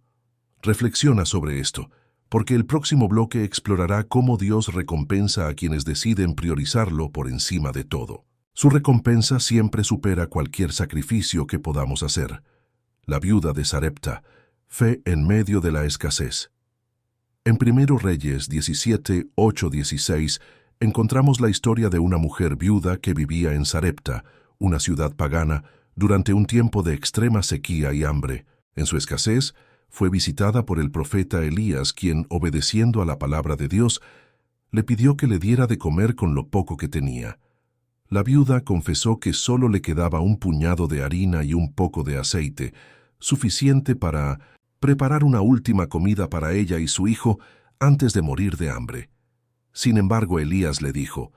A: Reflexiona sobre esto, porque el próximo bloque explorará cómo Dios recompensa a quienes deciden priorizarlo por encima de todo. Su recompensa siempre supera cualquier sacrificio que podamos hacer. La viuda de Sarepta, fe en medio de la escasez. En 1 Reyes 17, 8, 16, encontramos la historia de una mujer viuda que vivía en Sarepta, una ciudad pagana, durante un tiempo de extrema sequía y hambre. En su escasez, fue visitada por el profeta Elías, quien, obedeciendo a la palabra de Dios, le pidió que le diera de comer con lo poco que tenía. La viuda confesó que solo le quedaba un puñado de harina y un poco de aceite, suficiente para preparar una última comida para ella y su hijo antes de morir de hambre. Sin embargo, Elías le dijo,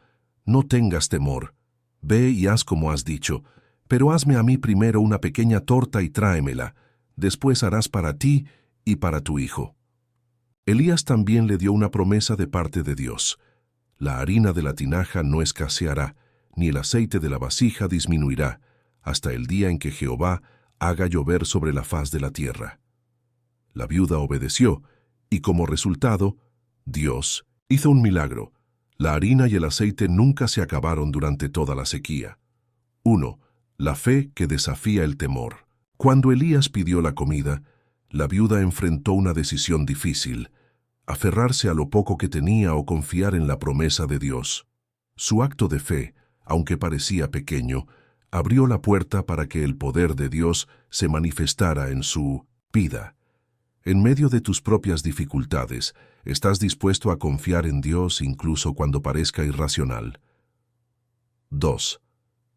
A: «No tengas temor, ve y haz como has dicho, pero hazme a mí primero una pequeña torta y tráemela, después harás para ti y para tu hijo». Elías también le dio una promesa de parte de Dios. La harina de la tinaja no escaseará, ni el aceite de la vasija disminuirá, hasta el día en que Jehová haga llover sobre la faz de la tierra. La viuda obedeció, y como resultado, Dios hizo un milagro. La harina y el aceite nunca se acabaron durante toda la sequía. 1. La fe que desafía el temor. Cuando Elías pidió la comida, la viuda enfrentó una decisión difícil: aferrarse a lo poco que tenía o confiar en la promesa de Dios. Su acto de fe, aunque parecía pequeño, abrió la puerta para que el poder de Dios se manifestara en su vida. En medio de tus propias dificultades, ¿estás dispuesto a confiar en Dios incluso cuando parezca irracional? 2.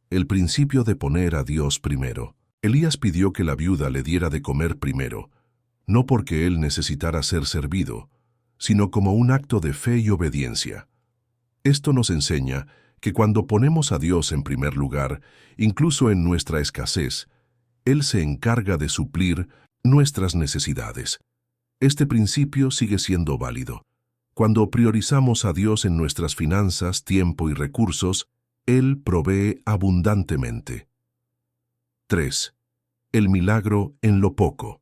A: El principio de poner a Dios primero. Elías pidió que la viuda le diera de comer primero, no porque él necesitara ser servido, sino como un acto de fe y obediencia. Esto nos enseña que cuando ponemos a Dios en primer lugar, incluso en nuestra escasez, Él se encarga de suplir nuestras necesidades. Este principio sigue siendo válido. Cuando priorizamos a Dios en nuestras finanzas, tiempo y recursos, Él provee abundantemente. 3. El milagro en lo poco.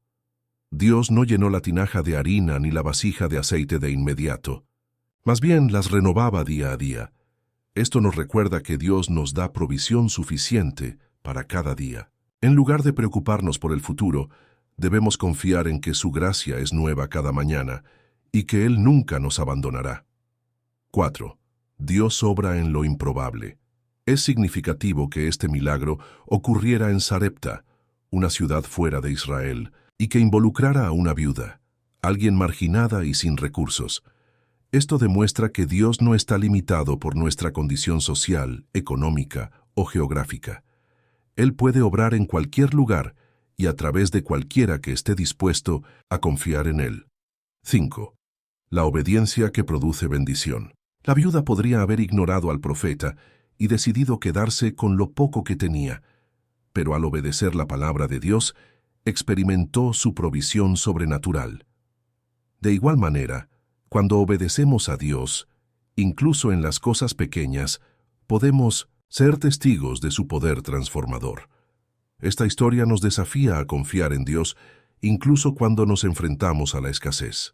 A: Dios no llenó la tinaja de harina ni la vasija de aceite de inmediato. Más bien las renovaba día a día. Esto nos recuerda que Dios nos da provisión suficiente para cada día. En lugar de preocuparnos por el futuro, debemos confiar en que su gracia es nueva cada mañana y que Él nunca nos abandonará. 4. Dios obra en lo improbable. Es significativo que este milagro ocurriera en Sarepta, una ciudad fuera de Israel, y que involucrara a una viuda, alguien marginada y sin recursos. Esto demuestra que Dios no está limitado por nuestra condición social, económica o geográfica. Él puede obrar en cualquier lugar y a través de cualquiera que esté dispuesto a confiar en Él. 5. La obediencia que produce bendición. La viuda podría haber ignorado al profeta y decidido quedarse con lo poco que tenía, pero al obedecer la palabra de Dios, experimentó su provisión sobrenatural. De igual manera, cuando obedecemos a Dios, incluso en las cosas pequeñas, podemos ser testigos de su poder transformador. Esta historia nos desafía a confiar en Dios, incluso cuando nos enfrentamos a la escasez.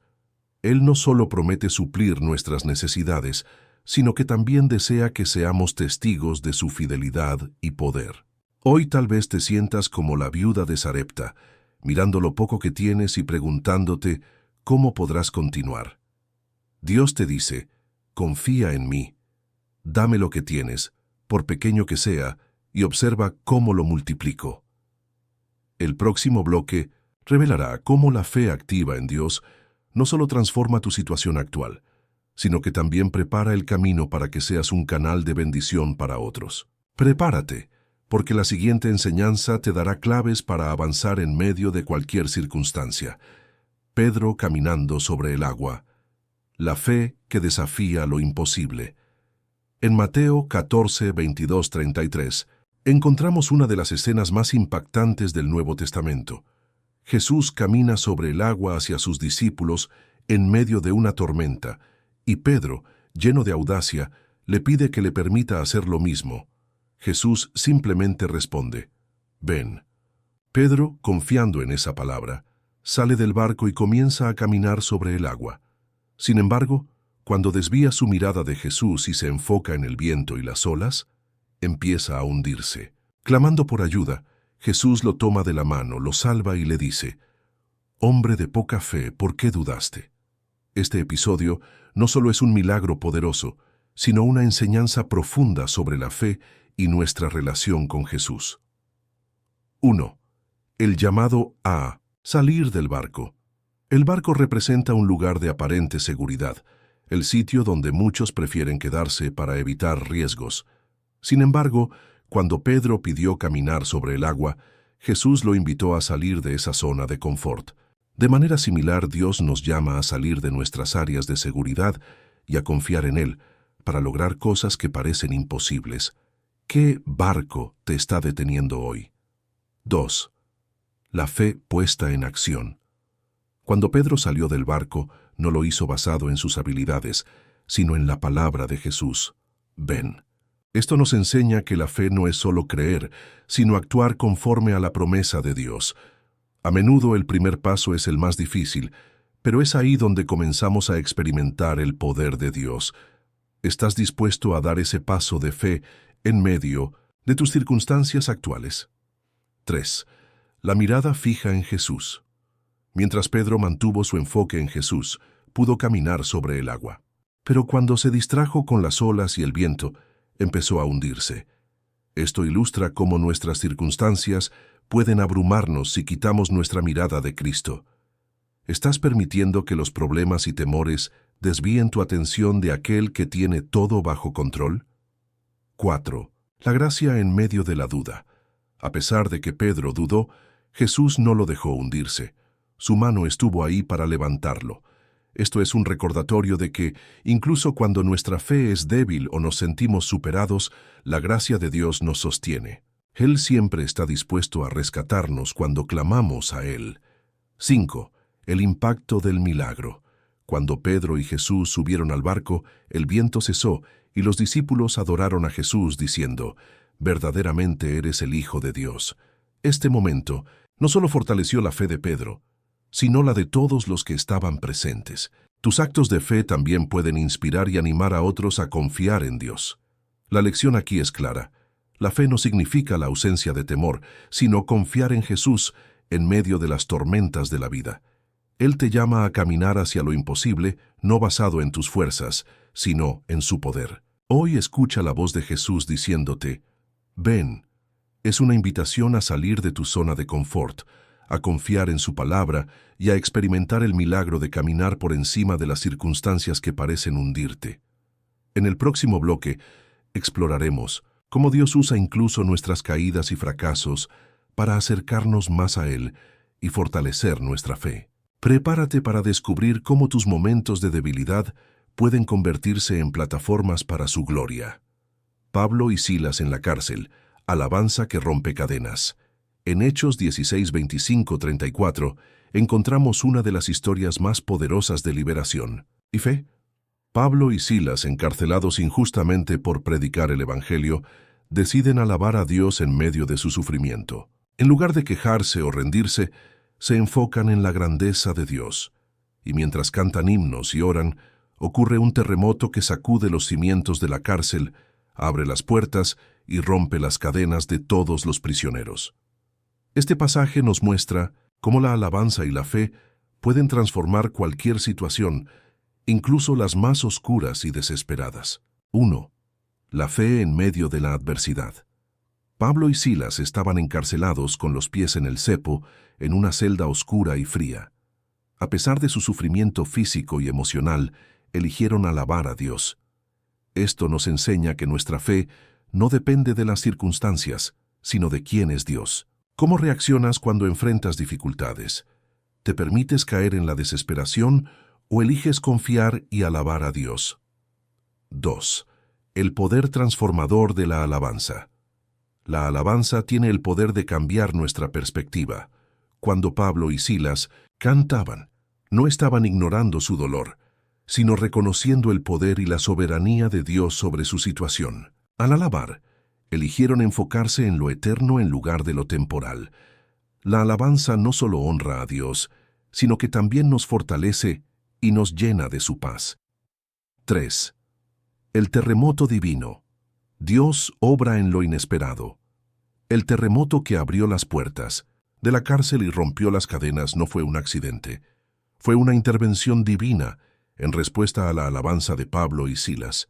A: Él no solo promete suplir nuestras necesidades, sino que también desea que seamos testigos de su fidelidad y poder. Hoy tal vez te sientas como la viuda de Sarepta, mirando lo poco que tienes y preguntándote cómo podrás continuar. Dios te dice, confía en mí, dame lo que tienes, por pequeño que sea, y observa cómo lo multiplico. El próximo bloque revelará cómo la fe activa en Dios no solo transforma tu situación actual, sino que también prepara el camino para que seas un canal de bendición para otros. Prepárate, porque la siguiente enseñanza te dará claves para avanzar en medio de cualquier circunstancia. Pedro caminando sobre el agua. La fe que desafía lo imposible. En Mateo 14, 22, 33, encontramos una de las escenas más impactantes del Nuevo Testamento. Jesús camina sobre el agua hacia sus discípulos en medio de una tormenta, y Pedro, lleno de audacia, le pide que le permita hacer lo mismo. Jesús simplemente responde, «Ven». Pedro, confiando en esa palabra, sale del barco y comienza a caminar sobre el agua. Sin embargo, cuando desvía su mirada de Jesús y se enfoca en el viento y las olas, empieza a hundirse. Clamando por ayuda, Jesús lo toma de la mano, lo salva y le dice, «Hombre de poca fe, ¿por qué dudaste?». Este episodio no solo es un milagro poderoso, sino una enseñanza profunda sobre la fe y nuestra relación con Jesús. 1. El llamado a salir del barco. El barco representa un lugar de aparente seguridad, el sitio donde muchos prefieren quedarse para evitar riesgos. Sin embargo, cuando Pedro pidió caminar sobre el agua, Jesús lo invitó a salir de esa zona de confort. De manera similar, Dios nos llama a salir de nuestras áreas de seguridad y a confiar en Él para lograr cosas que parecen imposibles. ¿Qué barco te está deteniendo hoy? 2. La fe puesta en acción. Cuando Pedro salió del barco, no lo hizo basado en sus habilidades, sino en la palabra de Jesús. Ven. Esto nos enseña que la fe no es solo creer, sino actuar conforme a la promesa de Dios. A menudo el primer paso es el más difícil, pero es ahí donde comenzamos a experimentar el poder de Dios. ¿Estás dispuesto a dar ese paso de fe en medio de tus circunstancias actuales? 3. La mirada fija en Jesús. Mientras Pedro mantuvo su enfoque en Jesús, pudo caminar sobre el agua. Pero cuando se distrajo con las olas y el viento, empezó a hundirse. Esto ilustra cómo nuestras circunstancias pueden abrumarnos si quitamos nuestra mirada de Cristo. ¿Estás permitiendo que los problemas y temores desvíen tu atención de aquel que tiene todo bajo control? 4. La gracia en medio de la duda. A pesar de que Pedro dudó, Jesús no lo dejó hundirse. Su mano estuvo ahí para levantarlo. Esto es un recordatorio de que, incluso cuando nuestra fe es débil o nos sentimos superados, la gracia de Dios nos sostiene. Él siempre está dispuesto a rescatarnos cuando clamamos a Él. 5. El impacto del milagro. Cuando Pedro y Jesús subieron al barco, el viento cesó y los discípulos adoraron a Jesús diciendo, «Verdaderamente eres el Hijo de Dios». Este momento no solo fortaleció la fe de Pedro, sino la de todos los que estaban presentes. Tus actos de fe también pueden inspirar y animar a otros a confiar en Dios. La lección aquí es clara. La fe no significa la ausencia de temor, sino confiar en Jesús en medio de las tormentas de la vida. Él te llama a caminar hacia lo imposible, no basado en tus fuerzas, sino en su poder. Hoy escucha la voz de Jesús diciéndote, «Ven». Es una invitación a salir de tu zona de confort, a confiar en su palabra y a experimentar el milagro de caminar por encima de las circunstancias que parecen hundirte. En el próximo bloque, exploraremos cómo Dios usa incluso nuestras caídas y fracasos para acercarnos más a Él y fortalecer nuestra fe. Prepárate para descubrir cómo tus momentos de debilidad pueden convertirse en plataformas para su gloria. Pablo y Silas en la cárcel, alabanza que rompe cadenas. En Hechos 16, 25, 34, encontramos una de las historias más poderosas de liberación y fe. Pablo y Silas, encarcelados injustamente por predicar el Evangelio, deciden alabar a Dios en medio de su sufrimiento. En lugar de quejarse o rendirse, se enfocan en la grandeza de Dios. Y mientras cantan himnos y oran, ocurre un terremoto que sacude los cimientos de la cárcel, abre las puertas y rompe las cadenas de todos los prisioneros. Este pasaje nos muestra cómo la alabanza y la fe pueden transformar cualquier situación, incluso las más oscuras y desesperadas. 1. La fe en medio de la adversidad. Pablo y Silas estaban encarcelados con los pies en el cepo, en una celda oscura y fría. A pesar de su sufrimiento físico y emocional, eligieron alabar a Dios. Esto nos enseña que nuestra fe no depende de las circunstancias, sino de quién es Dios. ¿Cómo reaccionas cuando enfrentas dificultades? ¿Te permites caer en la desesperación o eliges confiar y alabar a Dios? 2. El poder transformador de la alabanza. La alabanza tiene el poder de cambiar nuestra perspectiva. Cuando Pablo y Silas cantaban, no estaban ignorando su dolor, sino reconociendo el poder y la soberanía de Dios sobre su situación. Al alabar, eligieron enfocarse en lo eterno en lugar de lo temporal. La alabanza no solo honra a Dios, sino que también nos fortalece y nos llena de su paz. 3. El terremoto divino. Dios obra en lo inesperado. El terremoto que abrió las puertas de la cárcel y rompió las cadenas no fue un accidente. Fue una intervención divina en respuesta a la alabanza de Pablo y Silas.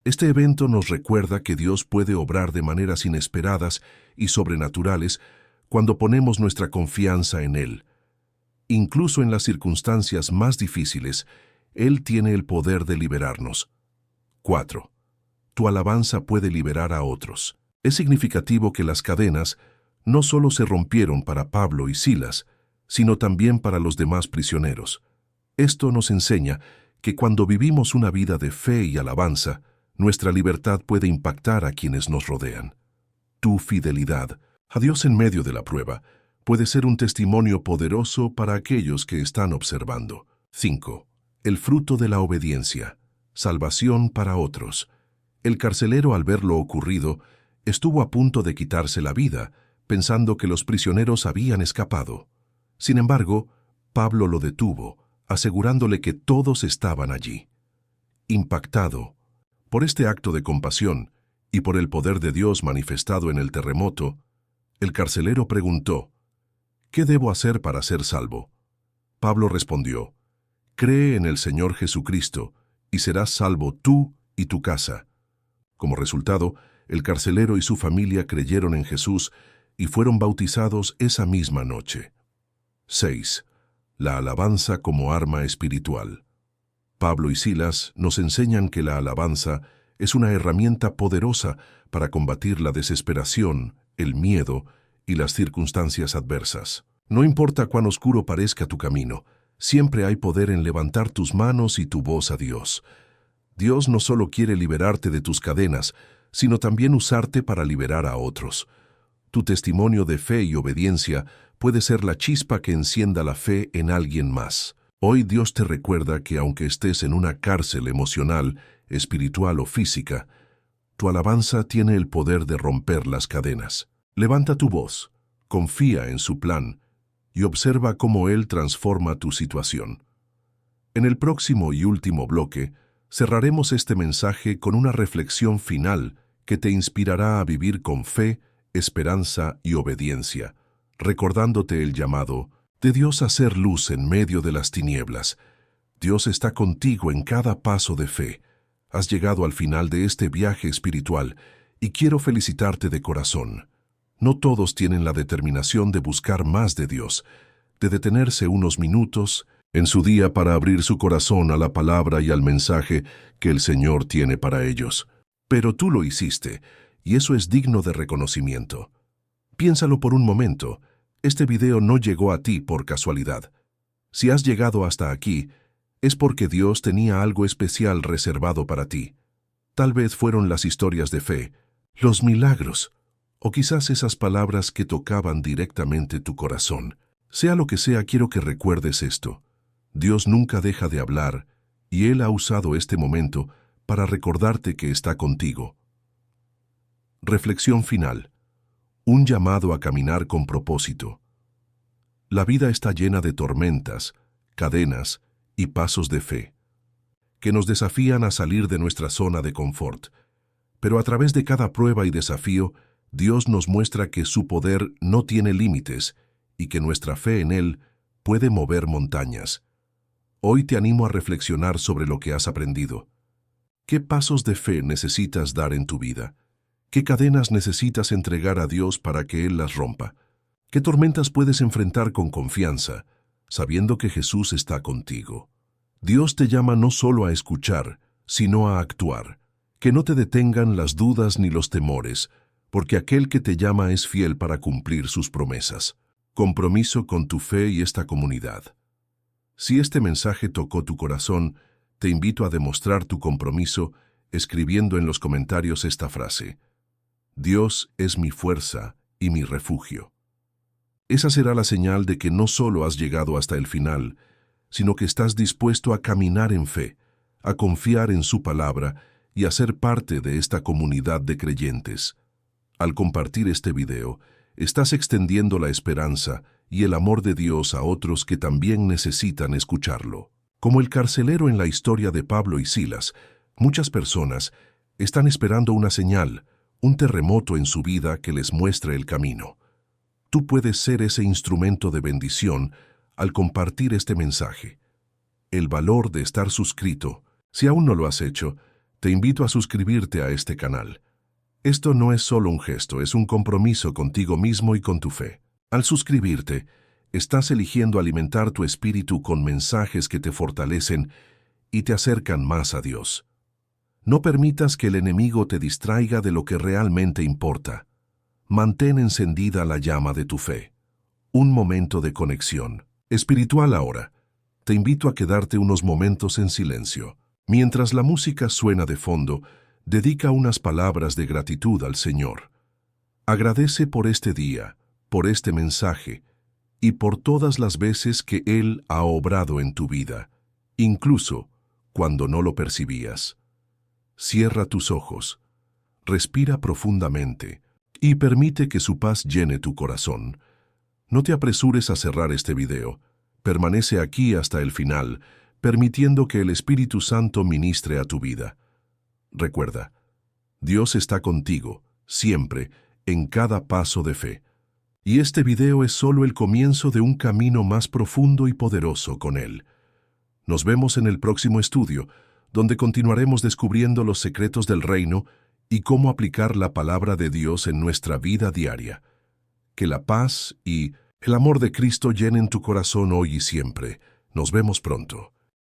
A: Este evento nos recuerda que Dios puede obrar de maneras inesperadas y sobrenaturales cuando ponemos nuestra confianza en Él. Incluso en las circunstancias más difíciles, Él tiene el poder de liberarnos. 4. Tu alabanza puede liberar a otros. Es significativo que las cadenas no solo se rompieron para Pablo y Silas, sino también para los demás prisioneros. Esto nos enseña que cuando vivimos una vida de fe y alabanza, nuestra libertad puede impactar a quienes nos rodean. Tu fidelidad a Dios en medio de la prueba puede ser un testimonio poderoso para aquellos que están observando. 5. El fruto de la obediencia. Salvación para otros. El carcelero, al ver lo ocurrido, estuvo a punto de quitarse la vida, pensando que los prisioneros habían escapado. Sin embargo, Pablo lo detuvo, asegurándole que todos estaban allí. Impactado por este acto de compasión y por el poder de Dios manifestado en el terremoto, el carcelero preguntó, ¿qué debo hacer para ser salvo? Pablo respondió, cree en el Señor Jesucristo y serás salvo tú y tu casa. Como resultado, el carcelero y su familia creyeron en Jesús y fueron bautizados esa misma noche. 6. La alabanza como arma espiritual. Pablo y Silas nos enseñan que la alabanza es una herramienta poderosa para combatir la desesperación, el miedo y las circunstancias adversas. No importa cuán oscuro parezca tu camino, siempre hay poder en levantar tus manos y tu voz a Dios. Dios no solo quiere liberarte de tus cadenas, sino también usarte para liberar a otros. Tu testimonio de fe y obediencia puede ser la chispa que encienda la fe en alguien más. Hoy Dios te recuerda que aunque estés en una cárcel emocional, espiritual o física, tu alabanza tiene el poder de romper las cadenas. Levanta tu voz, confía en su plan y observa cómo Él transforma tu situación. En el próximo y último bloque, cerraremos este mensaje con una reflexión final que te inspirará a vivir con fe, esperanza y obediencia, recordándote el llamado de Dios a ser luz en medio de las tinieblas. Dios está contigo en cada paso de fe. Has llegado al final de este viaje espiritual y quiero felicitarte de corazón. No todos tienen la determinación de buscar más de Dios, de detenerse unos minutos en su día para abrir su corazón a la palabra y al mensaje que el Señor tiene para ellos. Pero tú lo hiciste, y eso es digno de reconocimiento. Piénsalo por un momento. Este video no llegó a ti por casualidad. Si has llegado hasta aquí, es porque Dios tenía algo especial reservado para ti. Tal vez fueron las historias de fe, los milagros, o quizás esas palabras que tocaban directamente tu corazón. Sea lo que sea, quiero que recuerdes esto. Dios nunca deja de hablar, y Él ha usado este momento para recordarte que está contigo. Reflexión final. Un llamado a caminar con propósito. La vida está llena de tormentas, cadenas y pasos de fe, que nos desafían a salir de nuestra zona de confort. Pero a través de cada prueba y desafío, Dios nos muestra que su poder no tiene límites y que nuestra fe en Él puede mover montañas. Hoy te animo a reflexionar sobre lo que has aprendido. ¿Qué pasos de fe necesitas dar en tu vida? ¿Qué cadenas necesitas entregar a Dios para que Él las rompa? ¿Qué tormentas puedes enfrentar con confianza, sabiendo que Jesús está contigo? Dios te llama no solo a escuchar, sino a actuar. Que no te detengan las dudas ni los temores, porque aquel que te llama es fiel para cumplir sus promesas. Compromiso con tu fe y esta comunidad. Si este mensaje tocó tu corazón, te invito a demostrar tu compromiso escribiendo en los comentarios esta frase: Dios es mi fuerza y mi refugio. Esa será la señal de que no solo has llegado hasta el final, sino que estás dispuesto a caminar en fe, a confiar en su palabra y a ser parte de esta comunidad de creyentes. Al compartir este video, estás extendiendo la esperanza y el amor de Dios a otros que también necesitan escucharlo. Como el carcelero en la historia de Pablo y Silas, muchas personas están esperando una señal, un terremoto en su vida que les muestre el camino. Tú puedes ser ese instrumento de bendición al compartir este mensaje. El valor de estar suscrito. Si aún no lo has hecho, te invito a suscribirte a este canal. Esto no es solo un gesto, es un compromiso contigo mismo y con tu fe. Al suscribirte, estás eligiendo alimentar tu espíritu con mensajes que te fortalecen y te acercan más a Dios. No permitas que el enemigo te distraiga de lo que realmente importa. Mantén encendida la llama de tu fe. Un momento de conexión espiritual ahora. Te invito a quedarte unos momentos en silencio. Mientras la música suena de fondo, dedica unas palabras de gratitud al Señor. Agradece por este día, por este mensaje y por todas las veces que Él ha obrado en tu vida, incluso cuando no lo percibías. Cierra tus ojos, respira profundamente y permite que su paz llene tu corazón. No te apresures a cerrar este video. Permanece aquí hasta el final, permitiendo que el Espíritu Santo ministre a tu vida. Recuerda, Dios está contigo, siempre, en cada paso de fe. Y este video es solo el comienzo de un camino más profundo y poderoso con Él. Nos vemos en el próximo estudio, donde continuaremos descubriendo los secretos del reino y cómo aplicar la palabra de Dios en nuestra vida diaria. Que la paz y el amor de Cristo llenen tu corazón hoy y siempre. Nos vemos pronto.